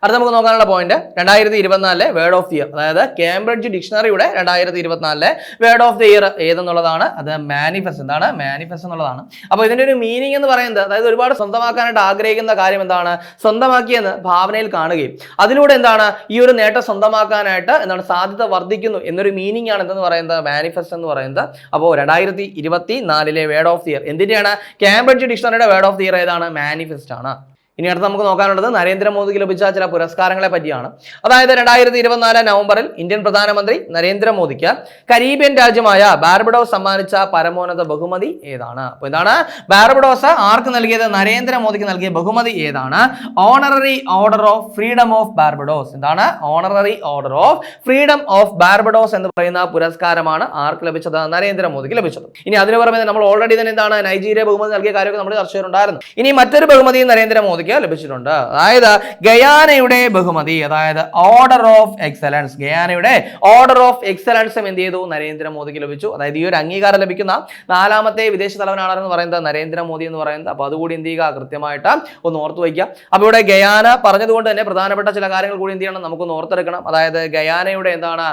അടുത്ത നമുക്ക് നോക്കാനുള്ള point 2024 word of the year, അതായത് കേംബ്രിഡ്ജ് ഡിക്ഷണറിയുടെ 2024 വേർഡ് ഓഫ് ദി ഇയർ ഏതെന്നുള്ളതാണ്. അത് മാനിഫെസ്റ്റ്. എന്താണ്? മാനിഫെസ്റ്റ് എന്നുള്ളതാണ്. അപ്പോൾ ഇതിന്റെ ഒരു മീനിങ് എന്ന് പറയുന്നത്, അതായത് ഒരുപാട് സ്വന്തമാക്കാനായിട്ട് ആഗ്രഹിക്കുന്ന കാര്യം എന്താണ്? സ്വന്തമാക്കിയെന്ന് ഭാവനയിൽ കാണുകയും അതിലൂടെ എന്താണ് ഈ ഒരു നേട്ടം സ്വന്തമാക്കാനായിട്ട് എന്താണ് സാധ്യത വർദ്ധിക്കുന്നു എന്നൊരു മീനിങ് ആണ് എന്തെന്ന് പറയുന്നത്? മാനിഫെസ്റ്റ് എന്ന് പറയുന്നത്. അപ്പോൾ 2024 വേർഡ് ഓഫ് ദി ഇയർ എന്തിന്റെയാണ്? കേംബ്രിഡ്ജ് ഡിക്ഷണറിയുടെ വേർഡ് ഓഫ് ദി ഇയർ ഏതാണ്? മാനിഫെസ്റ്റ് ആണ്. ഇനി അടുത്ത് നമുക്ക് നോക്കാനുള്ളത് നരേന്ദ്രമോദിക്ക് ലഭിച്ച ചില പുരസ്കാരങ്ങളെ പറ്റിയാണ്. അതായത് 2024 നവംബറിൽ ഇന്ത്യൻ പ്രധാനമന്ത്രി നരേന്ദ്രമോദിക്ക് കരീബിയൻ രാജ്യമായ ബാർബഡോസ് സമ്മാനിച്ച പരമോന്നത ബഹുമതി ഏതാണ്? അപ്പോൾ എന്താണ്? ബാർബഡോസ് ആർക്ക് നൽകിയത്? നരേന്ദ്രമോദിക്ക് നൽകിയ ബഹുമതി ഏതാണ്? Honorary order of freedom of Barbados. എന്താണ്? Honorary order of freedom of Barbados എന്ന് പറയുന്ന പുരസ്കാരമാണ് ആർക്ക് ലഭിച്ചത്? നരേന്ദ്രമോദിക്ക് ലഭിച്ചത്. ഇനി അതിനു പുറമെ നമ്മൾ ഓൾറെഡി തന്നെ എന്താണ് നൈജീരിയ ബഹുമതി നൽകിയ കാര്യമൊക്കെ നമ്മൾ ചർച്ച ചെയ്തിട്ടുണ്ടായിരുന്നു. ഇനി മറ്റൊരു ബഹുമതി നരേന്ദ്രമോദിക്ക് ലഭിച്ചിട്ടുണ്ട്. അതായത് ഗയാനയുടെ ബഹുമതി, അതായത് ഓർഡർ ഓഫ് എക്സലൻസ്. ഗയാനയുടെ ഓർഡർ ഓഫ് എക്സലൻസും എന്ത് ചെയ്തു? നരേന്ദ്രമോദിക്ക് ലഭിച്ചു. അതായത് ഈ ഒരു അംഗീകാരം ലഭിക്കുന്ന 4ാമത്തെ വിദേശ തലവനാണെന്ന് പറയുന്നത് നരേന്ദ്രമോദി എന്ന് പറയുന്നത്. അപ്പൊ അതുകൂടി എന്ത് ചെയ്യുക? കൃത്യമായിട്ട് ഒന്ന് ഓർത്തു വയ്ക്കുക. അപ്പൊ ഇവിടെ ഗയാന പറഞ്ഞതുകൊണ്ട് തന്നെ പ്രധാനപ്പെട്ട ചില കാര്യങ്ങൾ കൂടി എന്ത് ചെയ്യണം? നമുക്കൊന്ന് ഓർത്തെടുക്കണം. അതായത് ഗയാനയുടെ എന്താണ്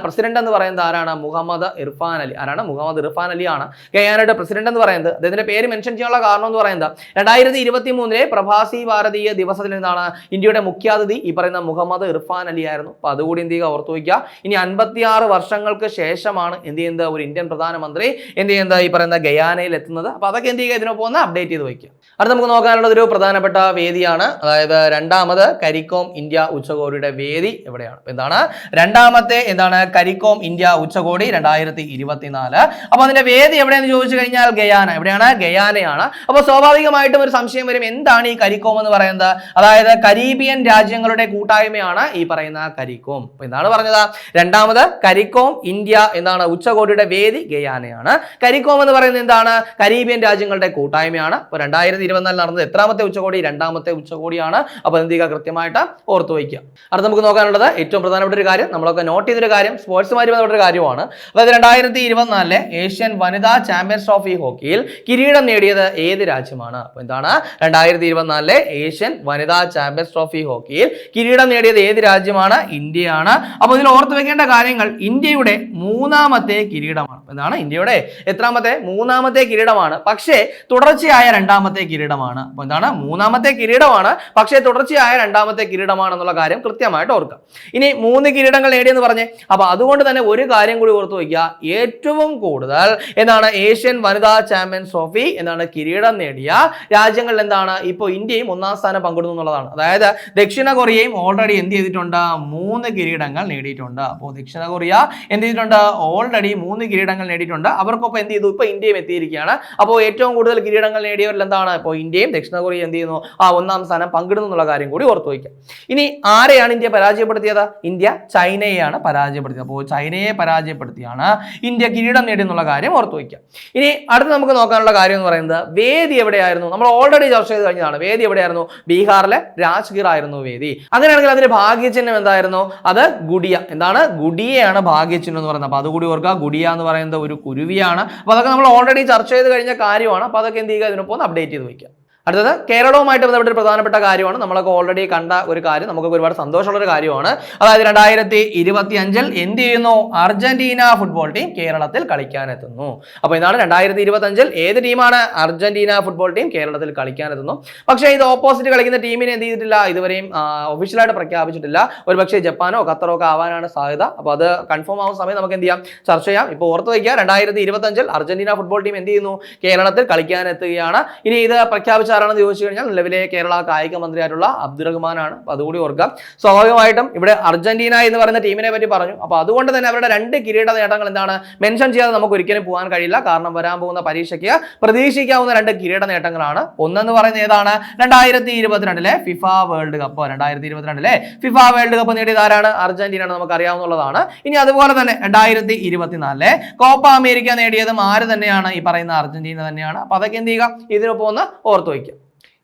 പ്രസിഡന്റ് എന്ന് പറയുന്നത് ആരാണ്? മുഹമ്മദ് ഇർഫാൻ അലി. ആരാണ്? മുഹമ്മദ് ഇർഫാൻ അലി ആണ് ഗയാനയുടെ പ്രസിഡന്റ് എന്ന് പറയുന്നത്. അദ്ദേഹത്തിന്റെ പേര് മെൻഷൻ ചെയ്യാനുള്ള കാരണം എന്ന് പറയുന്നത് 2023 പ്രഭാസി ഭാരതീയ ദിവസത്തിൽ എന്താണ് ഇന്ത്യയുടെ മുഖ്യാതിഥി ഈ പറയുന്ന മുഹമ്മദ് ഇർഫാൻ അലി ആയിരുന്നു. അപ്പൊ അതുകൂടി എന്ത് ചെയ്യുക? ഓർത്തു വയ്ക്കുക. ഇനി 56 വർഷങ്ങൾക്ക് ശേഷമാണ് എന്ത് ചെയ്യുന്നത്? ഒരു ഇന്ത്യൻ പ്രധാനമന്ത്രി എന്ത് ചെയ്യുന്നത്? ഈ പറയുന്ന ഗയാനയിൽ എത്തുന്നത്. അപ്പൊ അതൊക്കെ എന്ത് ചെയ്യുക? ഇതിനൊപ്പം ഒന്ന് അപ്ഡേറ്റ് ചെയ്ത് വയ്ക്കുക. അടുത്ത് നമുക്ക് നോക്കാനുള്ളത് ഒരു പ്രധാനപ്പെട്ട വേദിയാണ്. അതായത് 2ാമത് കരിക്കോം ഇന്ത്യ ഉച്ചകോടിയുടെ വേദി എവിടെയാണ്? എന്താണ്? 2ാമത്തെ എന്താണ് കരിക്കോം ഇന്ത്യ ഉച്ചകോടി 2024. അപ്പൊ അതിന്റെ വേദി എവിടെയെന്ന് ചോദിച്ചു കഴിഞ്ഞാൽ ഗയാന. എവിടെയാണ്? ഗയാനയാണ്. അപ്പൊ സ്വാഭാവികമായിട്ടും ഒരു സംശയം വരും, എന്താണ് ഈ കരിക്കോം എന്ന് പറയുന്നത്? അതായത് കരീബിയൻ രാജ്യങ്ങളുടെ കൂട്ടായ്മയാണ് ഈ പറയുന്ന കരിക്കോം. അപ്പൊ എന്താണ് പറഞ്ഞത്? 2ാമത് കരിക്കോം ഇന്ത്യ എന്താണ് ഉച്ചകോടിയുടെ വേദി ഗയാനയാണ്. കരിക്കോം എന്ന് പറയുന്നത് എന്താണ്? കരീബിയൻ രാജ്യങ്ങളുടെ കൂട്ടായ്മയാണ്. അപ്പൊ 2024 നടന്നത് എത്രാമത്തെ ഉച്ചകോടി? 2ാമത്തെ ഉച്ചകോടിയാണ്. അപ്പൊ എന്ത് ചെയ്യുക? കൃത്യമായിട്ട് ഓർത്തു വയ്ക്കുക. അടുത്ത നമുക്ക് നോക്കാനുള്ളത് ഏറ്റവും പ്രധാനപ്പെട്ട ഒരു കാര്യം, നമ്മളൊക്കെ നോട്ട് ചെയ്തൊരു കാര്യം, സ്പോർട്സുമായി ബന്ധപ്പെട്ട ഒരു കാര്യമാണ്. അതായത് 2024 ഏഷ്യൻ വനിതാ ചാമ്പ്യൻസ് ട്രോഫി ഹോക്കിയിൽ കിരീടം നേടിയത് ഏത് രാജ്യമാണ്? അപ്പൊ എന്താണ്? 2024 ഏഷ്യൻ വനിതാ ചാമ്പ്യൻസ് ട്രോഫി ഹോക്കിയിൽ കിരീടം നേടിയത് ഏത് രാജ്യമാണ്? ഇന്ത്യയാണ്. അപ്പൊ ഇതിൽ ഓർത്തു വെക്കേണ്ട കാര്യങ്ങൾ, ഇന്ത്യയുടെ 3ാമത്തെ കിരീടമാണ്. എന്താണ്? ഇന്ത്യയുടെ എത്രാമത്തെ? 3ാമത്തെ കിരീടമാണ്. പക്ഷേ തുടർച്ചയായ 2ാമത്തെ കിരീടമാണ്. അപ്പൊ എന്താണ്? 3ാമത്തെ കിരീടമാണ്, പക്ഷേ തുടർച്ചയായ 2ാമത്തെ കിരീടമാണ് എന്നുള്ള കാര്യം കൃത്യമായിട്ട് ഓർക്കുക. ഇനി 3 കിരീടങ്ങൾ നേടിയെന്ന് പറഞ്ഞേ. അപ്പൊ അതുകൊണ്ട് തന്നെ ഒരു കാര്യം കൂടി ഓർത്തു വയ്ക്കുക, ഏറ്റവും കൂടുതൽ എന്താണ് ഏഷ്യൻ വനിതാ ചാമ്പ്യൻസ് ട്രോഫി എന്താണ് കിരീടം നേടിയ രാജ്യങ്ങളിൽ എന്താണ് ഇപ്പോൾ ഇന്ത്യയും ഒന്നാം സ്ഥാനം പങ്കിടുന്നു എന്നുള്ളതാണ്. അതായത് ദക്ഷിണ കൊറിയയും ഓൾറെഡി എന്ത് ചെയ്തിട്ടുണ്ട്? 3 കിരീടങ്ങൾ നേടിയിട്ടുണ്ട്. അപ്പോൾ ദക്ഷിണ കൊറിയ എന്ത് ചെയ്തിട്ടുണ്ട്? ഓൾറെഡി 3 കിരീടങ്ങൾ നേടിയിട്ടുണ്ട്. അവർക്കൊപ്പം എന്ത് ചെയ്തു? ഇപ്പൊ ഇന്ത്യയും എത്തിയിരിക്കുകയാണ്. അപ്പോൾ ഏറ്റവും കൂടുതൽ കിരീടങ്ങൾ നേടിയവരിൽ എന്താണ്? ഇപ്പോൾ ഇന്ത്യയും ദക്ഷിണ കൊറിയ എന്ത് ചെയ്യുന്നു? ഒന്നാം സ്ഥാനം പങ്കിടുന്നു എന്നുള്ള കാര്യം കൂടി ഓർത്തു വയ്ക്കാം. ഇനി ആരെയാണ് ഇന്ത്യ പരാജയപ്പെടുത്തിയത്? ഇന്ത്യ ചൈനയെയാണ് പരാജയപ്പെടുത്തിയത്. അപ്പോൾ ചൈനയെ പരാജയപ്പെടുത്തിയാണ് ഇന്ത്യ കിരീടം നേടിയെന്നുള്ള കാര്യം ഓർത്തു വയ്ക്കാം. ഇനി അടുത്ത് നമുക്ക് നോക്കാനുള്ള കാര്യം എന്ന് പറയുന്നത് വേദി എവിടെയായിരുന്നു? നമ്മൾ ഓൾറെഡി ചർച്ച ചെയ്ത് കഴിഞ്ഞതാണ്. വേദി എവിടെയായിരുന്നു? ബീഹാറിലെ രാജ്ഗീർ ആയിരുന്നു വേദി. അങ്ങനെയാണെങ്കിൽ അതിന്റെ ഭാഗ്യചിഹ്നം എന്തായിരുന്നു? അത് ഗുഡിയ. എന്താണ്? ഗുഡിയയാണ് ഭാഗ്യചിഹ്നം എന്ന് പറയുന്നത്. അപ്പൊ അതുകൂടി ഓർക്കുക. ഗുഡിയ എന്ന് പറയുന്നത് ഒരു കുരുവിയാണ്. അപ്പൊ അതൊക്കെ നമ്മൾ ഓൾറെഡി ചർച്ച ചെയ്ത് കഴിഞ്ഞ കാര്യമാണ്. അപ്പൊ അതൊക്കെ എന്ത് ചെയ്യുക? ഇതിനൊപ്പം അപ്ഡേറ്റ് ചെയ്ത് വയ്ക്കുക. അടുത്തത് കേരളവുമായിട്ട് ബന്ധപ്പെട്ട ഒരു പ്രധാനപ്പെട്ട കാര്യമാണ്. നമ്മളൊക്കെ ഓൾറെഡി കണ്ട ഒരു കാര്യം, നമുക്കൊക്കെ ഒരുപാട് സന്തോഷമുള്ള ഒരു കാര്യമാണ്. അതായത് 2025 എന്ത് ചെയ്യുന്നു? അർജന്റീന ഫുട്ബോൾ ടീം കേരളത്തിൽ കളിക്കാനെത്തുന്നു. അപ്പോൾ ഇതാണ് 2025 ഏത് ടീമാണ്? അർജന്റീന ഫുട്ബോൾ ടീം കേരളത്തിൽ കളിക്കാനെത്തുന്നു. പക്ഷേ ഇത് ഓപ്പോസിറ്റ് കളിക്കുന്ന ടീമിനെ എന്ത് ചെയ്തിട്ടില്ല? ഇതുവരെയും ഒഫീഷ്യലായിട്ട് പ്രഖ്യാപിച്ചിട്ടില്ല. ഒരു പക്ഷേ ജപ്പാനോ ഖത്തറോ ഒക്കെ ആവാനാണ് സാധ്യത. അപ്പോൾ അത് കൺഫേം ആവുന്ന സമയം നമുക്ക് എന്ത് ചെയ്യാം? ചർച്ച ചെയ്യാം. ഇപ്പോൾ ഓർത്ത് വയ്ക്കുക, 2025 അർജന്റീന ഫുട്ബോൾ ടീം എന്ത് ചെയ്യുന്നു? കേരളത്തിൽ കളിക്കാനെത്തുകയാണ്. ഇനി ഇത് പ്രഖ്യാപിച്ച ആരാണെന്ന് ചോദിച്ചു കഴിഞ്ഞാൽ നിലവിലെ കേരള കായിക മന്ത്രിയായിട്ടുള്ള അബ്ദുറഹ്മാനാണ്. അപ്പൊ അതുകൂടി ഓർക്കുക. സ്വാഭാവികമായിട്ടും ഇവിടെ അർജന്റീന എന്ന് പറയുന്ന ടീമിനെ പറ്റി പറഞ്ഞു. അപ്പൊ അതുകൊണ്ട് തന്നെ അവരുടെ 2 കിരീട നേട്ടങ്ങൾ എന്താണ് മെൻഷൻ ചെയ്യാതെ നമുക്ക് ഒരിക്കലും പോകാൻ കഴിയില്ല. കാരണം വരാൻ പോകുന്ന പരീക്ഷയ്ക്ക് പ്രതീക്ഷിക്കാവുന്ന 2 കിരീട നേട്ടങ്ങളാണ്. ഒന്നെന്ന് പറയുന്നത് ഏതാണ്? 2022 FIFA world cup. 2022 FIFA world cup നേടിയത് ആരാണ്? അർജന്റീന ആണ്, നമുക്ക് അറിയാവുന്നതാണ്. ഇനി അതുപോലെ തന്നെ 2024 കോപ്പ അമേരിക്ക നേടിയതും ആര് തന്നെയാണ്? ഈ പറയുന്ന അർജന്റീന തന്നെയാണ്. അപ്പൊ അതൊക്കെ എന്ത് ചെയ്യുക? ഇതിനൊപ്പം ഒന്ന് ഓർത്തു വയ്ക്കുക.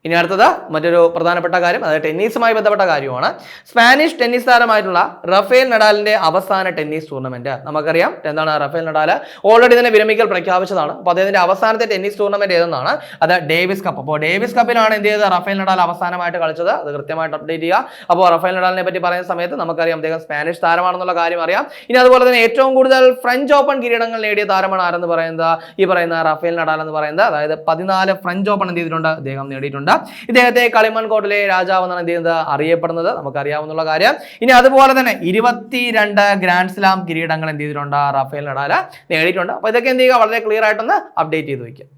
ഇനി അടുത്തത് മറ്റൊരു പ്രധാനപ്പെട്ട കാര്യം, അതായത് ടെന്നീസുമായി ബന്ധപ്പെട്ട കാര്യമാണ്. സ്പാനിഷ് ടെന്നീസ് താരമായിട്ടുള്ള റഫേൽ നഡാലിന്റെ അവസാന ടെന്നീസ് ടൂർണമെന്റ് നമുക്കറിയാം. എന്താണ്? റഫേൽ നഡാൽ ഓൾറെഡി തന്നെ വിരമിക്കൽ പ്രഖ്യാപിച്ചതാണ്. അപ്പോൾ അദ്ദേഹത്തിന്റെ അവസാനത്തെ ടെന്നീസ് ടൂർണമെന്റ് ഏതെന്നാണ്? അത് ഡേവിസ് കപ്പ്. അപ്പോൾ ഡേവിസ് കപ്പിലാണ് എന്ത് ചെയ്തത്? റഫേൽ നഡാൽ അവസാനമായിട്ട് കളിച്ചത്. അത് കൃത്യമായിട്ട് അപ്ഡേറ്റ് ചെയ്യുക. അപ്പോൾ റഫേൽ നഡാലിനെ പറ്റി പറയുന്ന സമയത്ത് നമുക്കറിയാം അദ്ദേഹം സ്പാനിഷ് താരമാണെന്നുള്ള കാര്യം അറിയാം. ഇനി അതുപോലെ തന്നെ ഏറ്റവും കൂടുതൽ ഫ്രഞ്ച് ഓപ്പൺ കിരീടങ്ങൾ നേടിയ താരമാണ് ആരെന്ന് പറയുന്നത്? ഈ പറയുന്ന റഫേൽ നഡാൽ എന്ന് പറയുന്നത്. അതായത് 14 ഫ്രഞ്ച് ഓപ്പൺ എന്ത് ചെയ്തിട്ടുണ്ട്? അദ്ദേഹം നേടിയിട്ടുണ്ട്. ഇദ്ദേഹത്തെ കളിമൺ കോർട്ടിലെ രാജാവ് എന്നാണ് എന്ത് ചെയ്യുന്നത്? അറിയപ്പെടുന്നത്. നമുക്കറിയാവുന്ന കാര്യം. ഇനി അതുപോലെ തന്നെ 22 ഗ്രാൻഡ് സ്ലാം കിരീടങ്ങൾ എന്ത് ചെയ്തിട്ടുണ്ട്? റഫേൽ നഡാൽ നേടിയിട്ടുണ്ട്. അപ്പൊ ഇതൊക്കെ എന്ത് ചെയ്യുക? വളരെ ക്ലിയർ ആയിട്ടൊന്ന് അപ്ഡേറ്റ് ചെയ്ത് വയ്ക്കുക.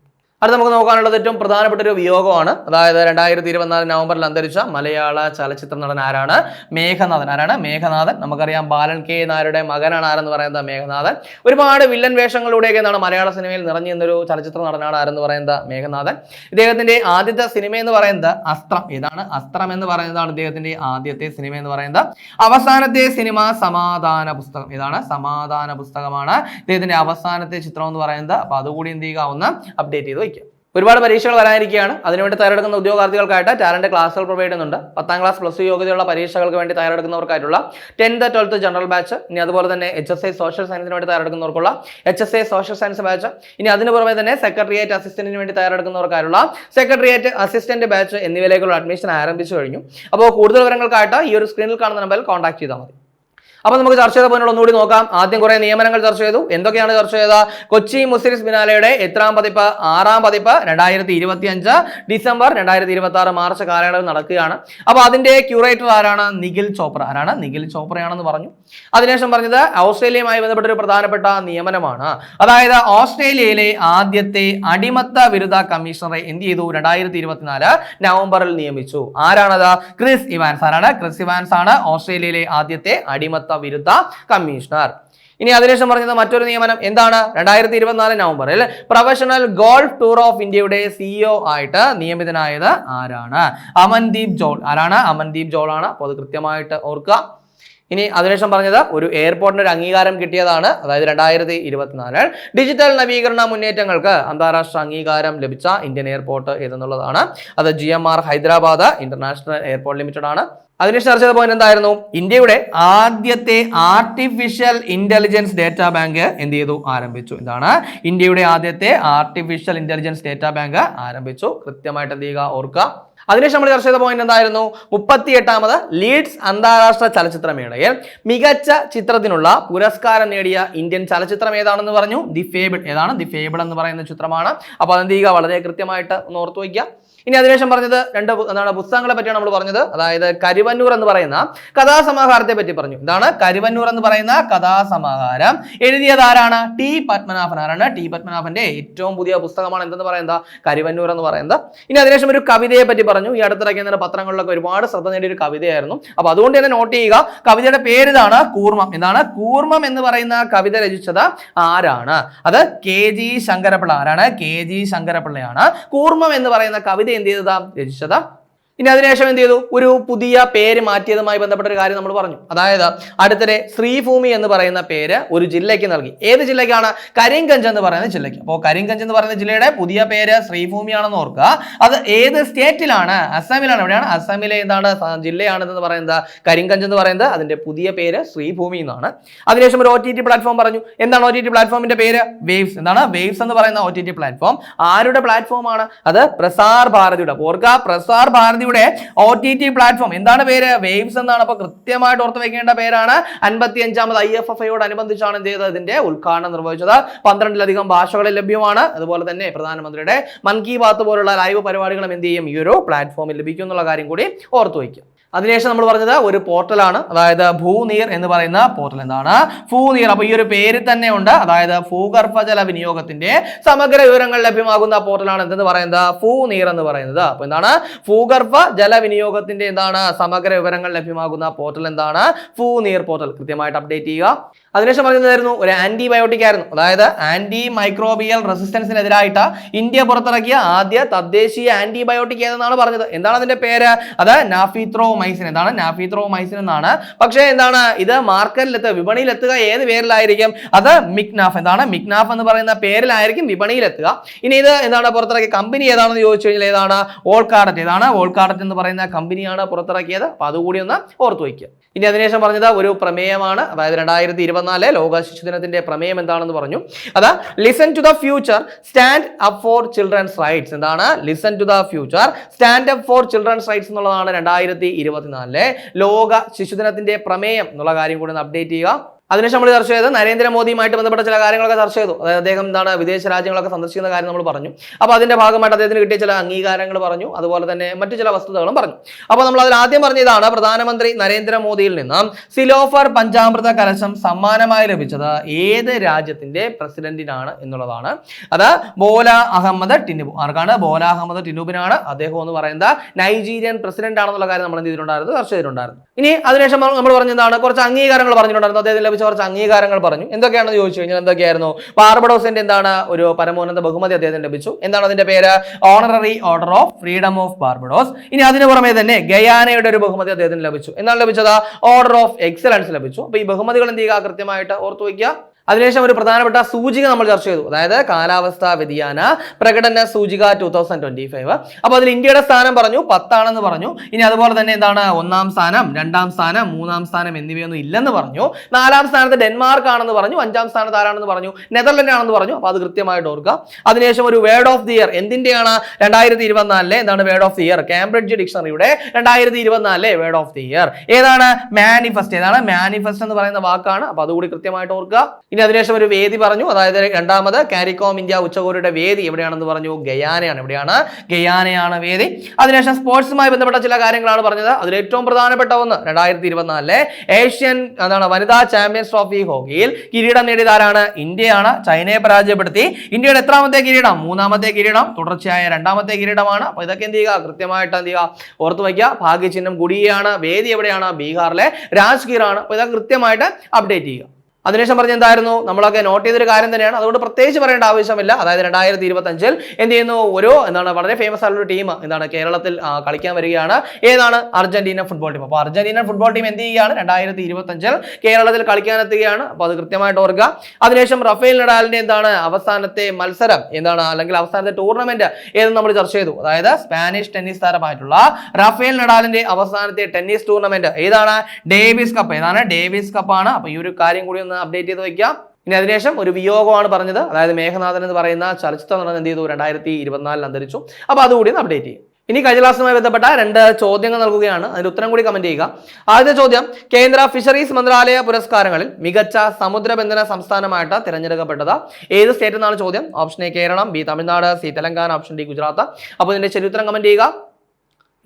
അത് നമുക്ക് നോക്കാനുള്ളത് ഏറ്റവും പ്രധാനപ്പെട്ട ഒരു വിയോഗമാണ്. അതായത് 2024 നവംബറിൽ അന്തരിച്ച മലയാള ചലച്ചിത്ര നടൻ ആരാണ്? മേഘനാഥൻ. ആരാണ്? മേഘനാഥൻ. നമുക്കറിയാം ബാലൻ കെ നായരുടെ മകനാണ് ആരെന്ന് പറയുന്നത് മേഘനാഥൻ. ഒരുപാട് വില്ലൻ വേഷങ്ങളിലൂടെയൊക്കെ എന്താണ് മലയാള സിനിമയിൽ നിറഞ്ഞു നിന്നൊരു ചലച്ചിത്ര നടനാണ് ആരെന്ന് പറയുന്നത് മേഘനാഥൻ. ഇദ്ദേഹത്തിന്റെ ആദ്യത്തെ സിനിമ എന്ന് പറയുന്നത് അസ്ത്രം. ഏതാണ്? അസ്ത്രം എന്ന് പറയുന്നതാണ് ഇദ്ദേഹത്തിന്റെ ആദ്യത്തെ സിനിമ എന്ന് പറയുന്നത്. അവസാനത്തെ സിനിമ സമാധാന പുസ്തകം. ഏതാണ്? സമാധാന പുസ്തകമാണ് ഇദ്ദേഹത്തിന്റെ അവസാനത്തെ ചിത്രം എന്ന് പറയുന്നത്. അപ്പൊ അതുകൂടി എന്ത് ചെയ്യുക? ഒന്ന് അപ്ഡേറ്റ് ചെയ്ത് വയ്ക്കുക. ഒരുപാട് പരീക്ഷകൾ വരാനിരിക്കുകയാണ്. അതിനുവേണ്ടി തയ്യാറെടുക്കുന്ന ഉദ്യോഗാർത്ഥികൾക്കായിട്ട് ടാലന്റ് ക്ലാസ്സുകൾ പ്രൊവൈഡ് ചെയ്യുന്നുണ്ട്. 10ാം ക്ലാസ് പ്ലസ് 2 യോഗ്യതയുള്ള പരീക്ഷകൾക്ക് വേണ്ടി തയ്യാറെടുക്കുന്നവർക്കായിട്ടുള്ള 10th 12th ജനറൽ ബാച്ച്. ഇനി അതുപോലെ തന്നെ HSI സോഷ്യൽ സയൻസിന് വേണ്ടി തയ്യാറെടുക്കുന്നവർക്കുള്ള HSI സോഷ്യൽ സയൻസ് ബാച്ച്. ഇനി അതിന് പുറമെ തന്നെ സെക്രട്ടേറിയറ്റ് അസിസ്റ്റന്റിന് വേണ്ടി തയ്യാറെടുക്കുന്നവർക്കായിട്ടുള്ള സെക്രട്ടേറിയറ്റ് അസിസ്റ്റന്റ് ബാച്ച് എന്നിവയിലേക്കുള്ള അഡ്മിഷൻ ആരംഭിച്ചു കഴിഞ്ഞു. അപ്പോൾ കൂടുതൽ വിവരങ്ങൾക്കായിട്ട് ഈ ഒരു സ്ക്രീനിൽ കാണുന്ന നമ്പറിൽ കോൺടാക്ട് ചെയ്താൽ മതി. അപ്പോൾ നമുക്ക് ചർച്ച ചെയ്ത പോയിന്റ് ഒന്നുകൂടി നോക്കാം. ആദ്യം കുറെ നിയമനങ്ങൾ ചർച്ച ചെയ്തു. എന്തൊക്കെയാണ് ചർച്ച ചെയ്തത്? കൊച്ചി മുസിരിസ് ബിനാലയുടെ എത്രാം പതിപ്പ്? 6ാം പതിപ്പ് 2025 ഡിസംബർ 2026 മാർച്ച് കാലയളവിൽ നടക്കുകയാണ്. അപ്പോൾ അതിന്റെ ക്യൂറേറ്റർ ആരാണ്? നിഖിൽ ചോപ്ര. ആരാണ്? നിഖിൽ ചോപ്രയാണെന്ന് പറഞ്ഞു. അതിനുശേഷം പറഞ്ഞത് ഓസ്ട്രേലിയയുമായി ബന്ധപ്പെട്ട ഒരു പ്രധാനപ്പെട്ട നിയമനമാണ്. അതായത് ഓസ്ട്രേലിയയിലെ ആദ്യത്തെ അടിമത്ത വിരുദ്ധ കമ്മീഷണറെ എന്ത് ചെയ്തു? 2024 നവംബറിൽ നിയമിച്ചു. ആരാണത്? Chris Evans. ആരാണ്? ക്രിസ് ഇവാൻസ് ആണ് ഓസ്ട്രേലിയയിലെ ആദ്യത്തെ അടിമത്ത വിരുദ്ധ കമ്മീഷണർ. ഇനി അതിനുശേഷം പറഞ്ഞത് മറ്റൊരു നിയമനം എന്താണ്? 2024 നവംബറിൽ പ്രൊഫഷണൽ ഗോൾഫ് ടൂർ ഓഫ് ഇന്ത്യയുടെ CEO ആയിട്ട് നിയമിതനായത് ആരാണ്? അമൻദീപ് ജോൾ. ആരാണ്? അമൻദീപ് ജോൾ ആണ്. അപ്പോൾ അത് കൃത്യമായിട്ട് ഓർക്കുക. ഇനി അതിനുശേഷം പറഞ്ഞത് ഒരു എയർപോർട്ടിന് ഒരു അംഗീകാരം കിട്ടിയതാണ്. അതായത് 2024 ഡിജിറ്റൽ നവീകരണ മുന്നേറ്റങ്ങൾക്ക് അന്താരാഷ്ട്ര അംഗീകാരം ലഭിച്ച ഇന്ത്യൻ എയർപോർട്ട് ഏതെന്നുള്ളതാണ്. അത് GMR Hyderabad international airport limited ആണ്. അതിനുശേഷം ചർച്ച ചെയ്ത പോയിന്റ് എന്തായിരുന്നു? ഇന്ത്യയുടെ ആദ്യത്തെ ആർട്ടിഫിഷ്യൽ ഇന്റലിജൻസ് ഡേറ്റാ ബാങ്ക് എന്ത് ചെയ്തു? ആരംഭിച്ചു. എന്താണ്? ഇന്ത്യയുടെ ആദ്യത്തെ ആർട്ടിഫിഷ്യൽ ഇന്റലിജൻസ് ഡേറ്റാ ബാങ്ക് ആരംഭിച്ചു. കൃത്യമായിട്ട് എന്ത് ചെയ്യുക? ഓർക്കുക. അതിനുശേഷം നമ്മൾ ചർച്ച ചെയ്ത പോയിന്റ് എന്തായിരുന്നു? 38ാമത് ലീഡ്സ് അന്താരാഷ്ട്ര ചലച്ചിത്രമേളയിൽ മികച്ച ചിത്രത്തിനുള്ള പുരസ്കാരം നേടിയ ഇന്ത്യൻ ചലച്ചിത്രം ഏതാണെന്ന് പറഞ്ഞു? The fable. ഏതാണ്? ദി ഫേബിൾ എന്ന് പറയുന്ന ചിത്രമാണ്. അപ്പോൾ അതെന്ത് ചെയ്യുക? വളരെ കൃത്യമായിട്ട് ഒന്ന് ഓർത്തു വയ്ക്കുക. ഇനി അതിനുശേഷം പറഞ്ഞത് രണ്ട് പുസ്തകങ്ങളെ പറ്റിയാണ് നമ്മൾ പറഞ്ഞത്. അതായത് കരിവന്നൂർ എന്ന് പറയുന്ന കഥാസമാഹാരത്തെ പറ്റി പറഞ്ഞു. എന്താണ് കരിവന്നൂർ എന്ന് പറയുന്ന കഥാസമാഹാരം എഴുതിയത് ആരാണ്? ടി പത്മനാഭൻ. ആരാണ്? ടി പത്മനാഭന്റെ ഏറ്റവും പുതിയ പുസ്തകമാണ് എന്തെന്ന് പറയുന്നത്? കരിവന്നൂർ എന്ന് പറയുന്നത്. ഇനി അതിനുശേഷം ഒരു കവിതയെ പറ്റി പറഞ്ഞു. ഈ അടുത്തിടയ്ക്ക് പത്രങ്ങളിലൊക്കെ ഒരുപാട് ശ്രദ്ധ നേടിയ ഒരു കവിതയായിരുന്നു. അപ്പൊ അതുകൊണ്ട് തന്നെ നോട്ട് ചെയ്യുക. കവിതയുടെ പേര് ഇതാണ്, കൂർമ്മം. എന്താണ്? കൂർമ്മം എന്ന് പറയുന്ന കവിത രചിച്ചത് ആരാണ്? അത് KG ശങ്കരപ്പിള്ള. ആരാണ്? KG ശങ്കരപ്പിള്ളയാണ് കൂർമ്മം എന്ന് പറയുന്ന കവിത എന്ത് ചെയ്തതാ? രചിച്ചത്. ഇനി അതിനുശേഷം എന്ത് ചെയ്തു? ഒരു പുതിയ പേര് മാറ്റിയതുമായി ബന്ധപ്പെട്ട ഒരു കാര്യം നമ്മൾ പറഞ്ഞു. അതായത് അടുത്തിടെ ശ്രീഭൂമി എന്ന് പറയുന്ന പേര് ഒരു ജില്ലയ്ക്ക് നൽകി. ഏത് ജില്ലയ്ക്കാണ്? കരിംഗഞ്ച് എന്ന് പറയുന്ന ജില്ലയ്ക്ക്. അപ്പോൾ കരിംഗഞ്ച് എന്ന് പറയുന്ന ജില്ലയുടെ പുതിയ പേര് ശ്രീഭൂമിയാണെന്ന് ഓർക്കുക. അത് ഏത് സ്റ്റേറ്റിലാണ്? അസമിലാണ്. എവിടെയാണ്? അസമിലെ എന്താണ് ജില്ലയാണെന്ന് പറയുന്നത് കരിംഗഞ്ച് എന്ന് പറയുന്നത്. അതിന്റെ പുതിയ പേര് ശ്രീഭൂമി എന്നാണ്. അതിനുശേഷം ഒരു OTT പ്ലാറ്റ്ഫോം പറഞ്ഞു. എന്താണ് OTT പ്ലാറ്റ്ഫോമിന്റെ പേര്? വേവ്സ്. എന്താണ്? വേവ്സ് എന്ന് പറയുന്ന OTT പ്ലാറ്റ്ഫോം ആരുടെ പ്ലാറ്റ്ഫോം ആണ്? അത് പ്രസാർ ഭാരതിയുടെ. ഓർക്കുക, പ്രസാർ ഭാരതി OTT പ്ലാറ്റ്ഫോം എന്താണ് പേര്? വേവ്സ് എന്നാണ്. അപ്പൊ കൃത്യമായിട്ട് ഓർത്ത് വെക്കേണ്ട പേരാണ്. 55ാമത് IFFIയോട് അനുബന്ധിച്ചാണ് എന്ത് ചെയ്തത്? ഇതിന്റെ ഉദ്ഘാടനം നിർവഹിച്ചത്. 12ലധികം ഭാഷകളിൽ ലഭ്യമാണ്. അതുപോലെ തന്നെ പ്രധാനമന്ത്രിയുടെ മൻ കി ബാത്ത് പോലുള്ള ലൈവ് പരിപാടികളും എന്ത് ചെയ്യും? ഈ ഒരു പ്ലാറ്റ്ഫോമിൽ ലഭിക്കും എന്നുള്ള കാര്യം കൂടി ഓർത്തു വയ്ക്കുക. അതിനുശേഷം നമ്മൾ പറഞ്ഞത് ഒരു പോർട്ടലാണ്. അതായത് ഭൂനീർ എന്ന് പറയുന്ന പോർട്ടൽ. എന്താണ്? ഭൂനീർ. അപ്പൊ ഈ ഒരു പേര് തന്നെ ഉണ്ട്. അതായത് ഭൂഗർഭജല വിനിയോഗത്തിന്റെ സമഗ്ര വിവരങ്ങൾ ലഭ്യമാകുന്ന പോർട്ടലാണ് എന്തെന്ന് പറയുന്നത്? ഭൂനീർ എന്ന് പറയുന്നത്. അപ്പൊ എന്താണ്? ഭൂഗർഭ ജല വിനിയോഗത്തിന്റെ എന്താണ് സമഗ്ര വിവരങ്ങൾ ലഭ്യമാകുന്ന പോർട്ടൽ എന്താണ്? ഭൂനീർ പോർട്ടൽ. കൃത്യമായിട്ട് അപ്ഡേറ്റ് ചെയ്യുക. അതിനുശേഷം പറഞ്ഞതായിരുന്നു ഒരു ആന്റിബയോട്ടിക് ആയിരുന്നു. അതായത് ആന്റി മൈക്രോബിയൽ റെസിസ്റ്റൻസിനെതിരായിട്ട് ഇന്ത്യ പുറത്തിറക്കിയ ആദ്യ തദ്ദേശീയ ആന്റിബയോട്ടിക് ഏതെന്നാണ് പറഞ്ഞത്. എന്താണ് അതിന്റെ പേര്? അത് നാഫിത്രോമൈസിൻ. എന്താണ്? നാഫിത്രോമൈസിൻ എന്നാണ്. പക്ഷേ എന്താണ് ഇത് മാർക്കറ്റിലെത്തുക, വിപണിയിലെത്തുക ഏത് പേരിലായിരിക്കും? അത് മിക്നാഫ്. എന്താണ്? മിക്നാഫ് എന്ന് പറയുന്ന പേരിലായിരിക്കും വിപണിയിലെത്തുക. ഇനി ഇത് എന്താണ് പുറത്തിറക്കിയ കമ്പനി ഏതാണെന്ന് ചോദിച്ചു കഴിഞ്ഞാൽ ഏതാണ്? ഓൾകാർഡറ്റ്. ഏതാണ്? ഓൾകാർഡറ്റ് എന്ന് പറയുന്ന കമ്പനിയാണ് പുറത്തിറക്കിയത്. അപ്പൊ അതുകൂടി ഒന്ന് ഓർത്തു വയ്ക്കുക. ഇനി അതിനുശേഷം പറഞ്ഞത് ഒരു പ്രമേയമാണ്. അതായത് 2024 ലോക ശിശുദിനത്തിന്റെ പ്രമേയം എന്താണെന്ന് പറഞ്ഞു. അതാ listen to the future, stand up for children's rights. എന്താണ്? Listen to the future, stand up for children's rights എന്നുള്ളതാണ് 2024 ലോക ശിശുദിനത്തിന്റെ പ്രമേയം എന്നുള്ള കാര്യം കൂടി ഒന്ന് അപ്ഡേറ്റ് ചെയ്യുക. അതിനുശേഷം നമ്മൾ ചർച്ച ചെയ്ത് നരേന്ദ്രമോദിയുമായിട്ട് ബന്ധപ്പെട്ട ചില കാര്യങ്ങളൊക്കെ ചർച്ച ചെയ്തു. അതായത് അദ്ദേഹം എന്താണ് വിദേശ രാജ്യങ്ങളൊക്കെ സന്ദർശിക്കുന്ന കാര്യം നമ്മൾ പറഞ്ഞു. അപ്പോൾ അതിന്റെ ഭാഗമായിട്ട് അദ്ദേഹത്തിന് കിട്ടിയ ചില അംഗീകാരങ്ങൾ പറഞ്ഞു. അതുപോലെ തന്നെ മറ്റു ചില വസ്തുതകളും പറഞ്ഞു. അപ്പോൾ നമ്മൾ അതിൽ ആദ്യം പറഞ്ഞതാണ് പ്രധാനമന്ത്രി നരേന്ദ്രമോദിയിൽ നിന്ന് സിലോഫർ പഞ്ചാമൃത കലശം സമ്മാനമായി ലഭിച്ചത് ഏത് രാജ്യത്തിന്റെ പ്രസിഡന്റിനാണ് എന്നുള്ളതാണ്. അത് ബോല അഹമ്മദ് ടിനുബ്. ആർക്കാണ്? ബോല അഹമ്മദ് ടിനുബിനാണ്. അദ്ദേഹം എന്ന് പറയുന്നത് നൈജീരിയൻ പ്രസിഡന്റ് ആണെന്നുള്ള കാര്യം നമ്മൾ എന്ത് ചെയ്തിട്ടുണ്ടായിരുന്നു? ചർച്ച ചെയ്തിട്ടുണ്ടായിരുന്നു. ഇനി അതിനുശേഷം നമ്മൾ പറഞ്ഞതാണ് കുറച്ച് അംഗീകാരങ്ങൾ പറഞ്ഞിട്ടുണ്ടായിരുന്നു. അദ്ദേഹത്തിന് കുറച്ച് അംഗീകാരങ്ങൾ പറഞ്ഞു. എന്തൊക്കെയാണെന്ന് ചോദിച്ചു കഴിഞ്ഞാൽ എന്തൊക്കെയായിരുന്നു? ബാർബഡോസിന്റെ എന്താണ് ഒരു പരമോന്നത ബഹുമതി അദ്ദേഹത്തിന് ലഭിച്ചു. എന്താണ് അതിന്റെ പേര്? Honorary order of freedom of Barbados. ഇനി അതിന് പുറമെ തന്നെ ഗയാനയുടെ ഒരു ബഹുമതി അദ്ദേഹത്തിന് ലഭിച്ചു. എന്താണ് ലഭിച്ചത്? ഓർഡർ ഓഫ് എക്സലൻസ് ലഭിച്ചു. അപ്പൊ ഈ ബഹുമതികൾ എന്ത് ചെയ്യുക? കൃത്യമായിട്ട് ഓർത്തു വയ്ക്കുക. അതിനുശേഷം ഒരു പ്രധാനപ്പെട്ട സൂചിക നമ്മൾ ചർച്ച ചെയ്തു. അതായത് കാലാവസ്ഥാ വ്യതിയാന പ്രകടന സൂചിക 2025. അപ്പൊ അതിൽ ഇന്ത്യയുടെ സ്ഥാനം പറഞ്ഞു 10 ആണെന്ന് പറഞ്ഞു. ഇനി അതുപോലെ തന്നെ എന്താണ് 1ാം സ്ഥാനം, 2ാം സ്ഥാനം, 3ാം സ്ഥാനം എന്നിവയൊന്നും ഇല്ലെന്ന് പറഞ്ഞു. 4ാം സ്ഥാനത്ത് ഡെൻമാർക്ക് ആണെന്ന് പറഞ്ഞു. 5ാം സ്ഥാനത്ത് ആരാണെന്ന് പറഞ്ഞു? നെതർലൻഡ് ആണെന്ന് പറഞ്ഞു. അപ്പൊ അത് കൃത്യമായിട്ട് ഓർക്കുക. അതിനുശേഷം ഒരു വേർഡ് ഓഫ് ദി ഇയർ എന്തിന്റെയാണ്? 2024 എന്താണ് word of the year? Cambridge ഡിക്ഷണറിയുടെ 2024 വേർഡ് ഓഫ് ദി ഇയർ ഏതാണ്? മാനിഫെസ്റ്റ്. ഏതാണ്? മാനിഫെസ്റ്റ് എന്ന് പറയുന്ന വാക്കാണ്. അപ്പൊ അതുകൂടി കൃത്യമായിട്ട് ഓർക്കുക. ഇനി അതിനുശേഷം ഒരു വേദി പറഞ്ഞു. അതായത് രണ്ടാമത് കാരിക്കോം ഇന്ത്യ ഉച്ചകോടിയുടെ വേദി എവിടെയാണെന്ന് പറഞ്ഞു? ഗയാനയാണ്. എവിടെയാണ്? ഗയാനയാണ് വേദി. അതിനുശേഷം സ്പോർട്സുമായി ബന്ധപ്പെട്ട ചില കാര്യങ്ങളാണ് പറഞ്ഞത്. അതിൽ ഏറ്റവും പ്രധാനപ്പെട്ട ഒന്ന് 2024 ഏഷ്യൻ വനിതാ ചാമ്പ്യൻസ് ട്രോഫി ഹോക്കിയിൽ കിരീടം നേടിയത് ആരാണ്? ഇന്ത്യയാണ്. ചൈനയെ പരാജയപ്പെടുത്തി. ഇന്ത്യയുടെ എത്രാമത്തെ കിരീടം? 3ാമത്തെ കിരീടം. തുടർച്ചയായ 2ാമത്തെ കിരീടമാണ്. അപ്പൊ ഇതൊക്കെ എന്ത് ചെയ്യുക? കൃത്യമായിട്ട് എന്ത് ചെയ്യുക? ഓർത്തു വയ്ക്കുക. ഭാഗ്യചിഹ്നം ഗുഡിയാണ്. വേദി എവിടെയാണ്? ബീഹാറിലെ രാജ്ഗീർ ആണ്. അപ്പൊ ഇതൊക്കെ കൃത്യമായിട്ട് അപ്ഡേറ്റ് ചെയ്യുക. അതിനുശേഷം പറഞ്ഞ എന്തായിരുന്നു? നമ്മളൊക്കെ നോട്ട് ചെയ്തൊരു കാര്യം തന്നെയാണ്. അതുകൊണ്ട് പ്രത്യേകിച്ച് പറയേണ്ട ആവശ്യമില്ല. അതായത് 2025 എന്ത് ചെയ്യുന്നു? ഒരു വളരെ ഫേമസ് ആയിട്ടുള്ള ഒരു ടീം കേരളത്തിൽ കളിക്കാൻ വരികയാണ്. ഏതാണ്? Argentina football team. അപ്പോൾ അർജന്റീന ഫുട്ബോൾ ടീം എന്ത് ചെയ്യുകയാണ്? 2025 കേരളത്തിൽ കളിക്കാനെത്തുകയാണ്. അപ്പോൾ അത് കൃത്യമായിട്ട് ഓർക്കുക. അതിനുശേഷം റഫേൽ നഡാലിന്റെ അവസാനത്തെ മത്സരം അല്ലെങ്കിൽ അവസാനത്തെ ടൂർണമെന്റ് ഏതെന്ന് നമ്മൾ ചർച്ച ചെയ്തു. അതായത് സ്പാനിഷ് ടെന്നീസ് താരമായിട്ടുള്ള റഫേൽ നഡാലിന്റെ അവസാനത്തെ ടെന്നീസ് ടൂർണമെന്റ് ഏതാണ്? Davis cup. ഏതാണ്? ഡേവിസ് കപ്പാണ്. അപ്പോൾ ഈ ഒരു കാര്യം കൂടി അപ്ഡേറ്റ് ചെയ്ത് വയ്ക്കാം. ഇനി അതിനുശേഷം ഒരു വിയോഗമാണ് പറഞ്ഞത്. അതായത് മേഘനാഥൻ എന്ന് പറയുന്ന ചലച്ചിത്ര നടൻ എന്ത് ചെയ്തു? 2024 അന്തരിച്ചു. അപ്പൊ അതുകൂടി ഒന്ന് അപ്ഡേറ്റ് ചെയ്യും. ഇനി കഴിഞ്ഞ ക്ലാസ്സുമായി ബന്ധപ്പെട്ട 2 ചോദ്യങ്ങൾ നൽകുകയാണ്. അതിന്റെ ഉത്തരം കൂടി കമന്റ് ചെയ്യുക. ആദ്യത്തെ ചോദ്യം, കേന്ദ്ര ഫിഷറീസ് മന്ത്രാലയ പുരസ്കാരങ്ങളിൽ മികച്ച സമുദ്രബന്ധന സംസ്ഥാനമായിട്ട് തിരഞ്ഞെടുക്കപ്പെട്ടത് ഏത് സ്റ്റേറ്റ് എന്നാണ് ചോദ്യം. Option A Keralam, B Tamil Nadu, C Telangana, option D Gujarat. അപ്പോൾ ഇതിന്റെ ശരി ഉത്തരം കമന്റ് ചെയ്യുക.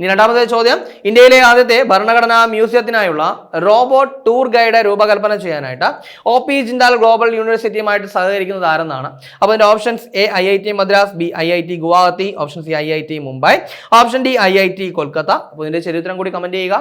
ഇനി രണ്ടാമത്തെ ചോദ്യം, ഇന്ത്യയിലെ ആദ്യത്തെ ഭരണഘടനാ മ്യൂസിയത്തിനായുള്ള റോബോട്ട് ടൂർ ഗൈഡ് രൂപകൽപ്പന ചെയ്യാനായിട്ട് OP ജിൻഡാൽ ഗ്ലോബൽ യൂണിവേഴ്സിറ്റിയുമായിട്ട് സഹകരിക്കുന്നത് ആരെന്നാണ്. അപ്പോൾ ഇതിന്റെ options A IIT Madras, B IIT Guwahati, option C IIT Mumbai, option D IIT Kolkata. അപ്പോൾ ഇതിന്റെ ശരി ഉത്തരം കൂടി കമന്റ് ചെയ്യുക.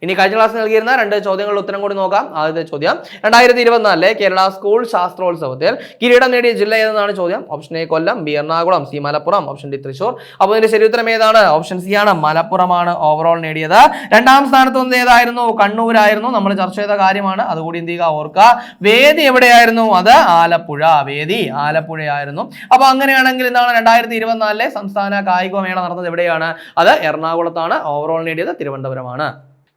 ഇനി കഴിഞ്ഞ ക്ലാസ് നൽകിയിരുന്ന 2 ചോദ്യങ്ങളുടെ ഉത്തരം കൂടി നോക്കാം. ആദ്യത്തെ ചോദ്യം, 2024 കേരള സ്കൂൾ ശാസ്ത്രോത്സവത്തിൽ കിരീടം നേടിയ ജില്ല ഏതെന്നാണ് ചോദ്യം. Option A Kollam, B Ernakulam, C Malappuram, option D Thrissur. അപ്പോൾ ഇതിന്റെ ശരി ഉത്തരം ഏതാണ്? ഓപ്ഷൻ സി ആണ്, മലപ്പുറമാണ് ഓവറോൾ നേടിയത്. രണ്ടാം സ്ഥാനത്ത് വന്നത് ഏതായിരുന്നു? കണ്ണൂരായിരുന്നു. നമ്മൾ ചർച്ച ചെയ്ത കാര്യമാണ്, അതുകൂടി എന്ത് ചെയ്യുക, ഓർക്കുക. വേദി എവിടെയായിരുന്നു? അത് ആലപ്പുഴ. വേദി ആലപ്പുഴയായിരുന്നു. അപ്പൊ അങ്ങനെയാണെങ്കിൽ എന്താണ് 2024 സംസ്ഥാന കായികമേള നടന്നത് എവിടെയാണ്? അത് എറണാകുളത്താണ്. ഓവറോൾ നേടിയത് തിരുവനന്തപുരമാണ്.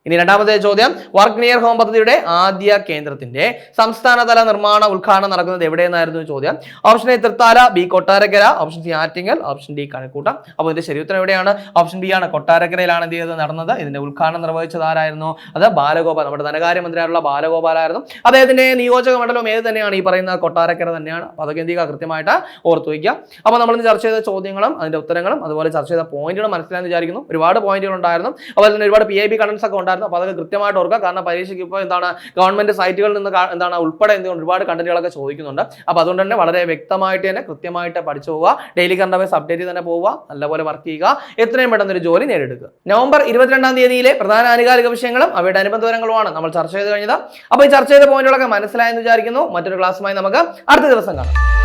ഇനി രണ്ടാമത്തെ ചോദ്യം, വർക്ക് നിയർ ഹോം പദ്ധതിയുടെ ആദ്യ കേന്ദ്രത്തിന്റെ സംസ്ഥാനതല നിർമ്മാണ ഉദ്ഘാടനം നടക്കുന്നത് എവിടെയെന്നായിരുന്നു ചോദ്യം. Option A Thrithala, B Kottarakkara, option C Attingal, option D Kazhakoottam. അപ്പോൾ ഇതിന്റെ ശരി ഉത്തരം എവിടെയാണ്? ഓപ്ഷൻ ബി ആണ്, കൊട്ടാരക്കരയിലാണ് എന്ത് ചെയ്തത്, നടന്നത്. ഇതിന്റെ ഉദ്ഘാടനം നിർവഹിച്ചത് ആരായിരുന്നു? അത് ബാലഗോപാൽ, നമ്മുടെ ധനകാര്യമന്ത്രിയായിട്ടുള്ള ബാലഗോപാലായിരുന്നു. അദ്ദേഹത്തിന്റെ നിയോജക മണ്ഡലം ഏത് തന്നെയാണ്? ഈ പറയുന്ന കൊട്ടാരക്കര തന്നെയാണ്. അപ്പോൾ അതൊക്കെ എന്ത് ചെയ്യുക, കൃത്യമായിട്ട് ഓർത്തു വയ്ക്കുക. അപ്പോൾ നമ്മൾ ഇന്ന് ചർച്ച ചെയ്ത ചോദ്യങ്ങളും അതിന്റെ ഉത്തരങ്ങളും അതുപോലെ ചർച്ച ചെയ്ത പോയിന്റുകളും മനസ്സിലായെന്ന് വിചാരിക്കുന്നു. ഒരുപാട് പോയിന്റുകൾ ഉണ്ടായിരുന്നു. അതുപോലെ തന്നെ ഒരുപാട് PIB കണ്ടൻസ് ഒക്കെ ഉണ്ടായിരുന്നു. അപ്പോൾ അതൊക്കെ കൃത്യമായിട്ട് ഓർക്കുക. കാരണം പരീക്ഷയ്ക്ക് ഇപ്പോൾ എന്താണ് ഗവൺമെന്റ് സൈറ്റുകളിൽ നിന്ന് എന്താണ് ഉൾപ്പെടെ ഒരുപാട് കണ്ടന്റുകളൊക്കെ ചോദിക്കുന്നുണ്ട്. അപ്പോൾ അതുകൊണ്ട് തന്നെ വളരെ വ്യക്തമായിട്ട് തന്നെ കൃത്യമായിട്ട് പഠിച്ചു പോവുക. ഡെയിലി കറണ്ട് അഫയേഴ്സ് അപ്ഡേറ്റ് തന്നെ പോവുക. നല്ലപോലെ വർക്ക് ചെയ്യുക. എത്രയും പെട്ടെന്ന് ഒരു ജോലി നേടിയെടുക്കുക. നവംബർ 22-ാം തീയതിയിലെ പ്രധാന ആനുകാലിക വിഷയങ്ങളും അവയുടെ അനുബന്ധ വിവരങ്ങളുമാണ് നമ്മൾ ചർച്ച ചെയ്ത് കഴിഞ്ഞത്. അപ്പോൾ ഈ ചർച്ച ചെയ്ത പോയിന്റുകളൊക്കെ മനസ്സിലായെന്ന് വിചാരിക്കുന്നു. മറ്റൊരു ക്ലാസ്സുമായി നമുക്ക് അടുത്ത ദിവസം കാണാം.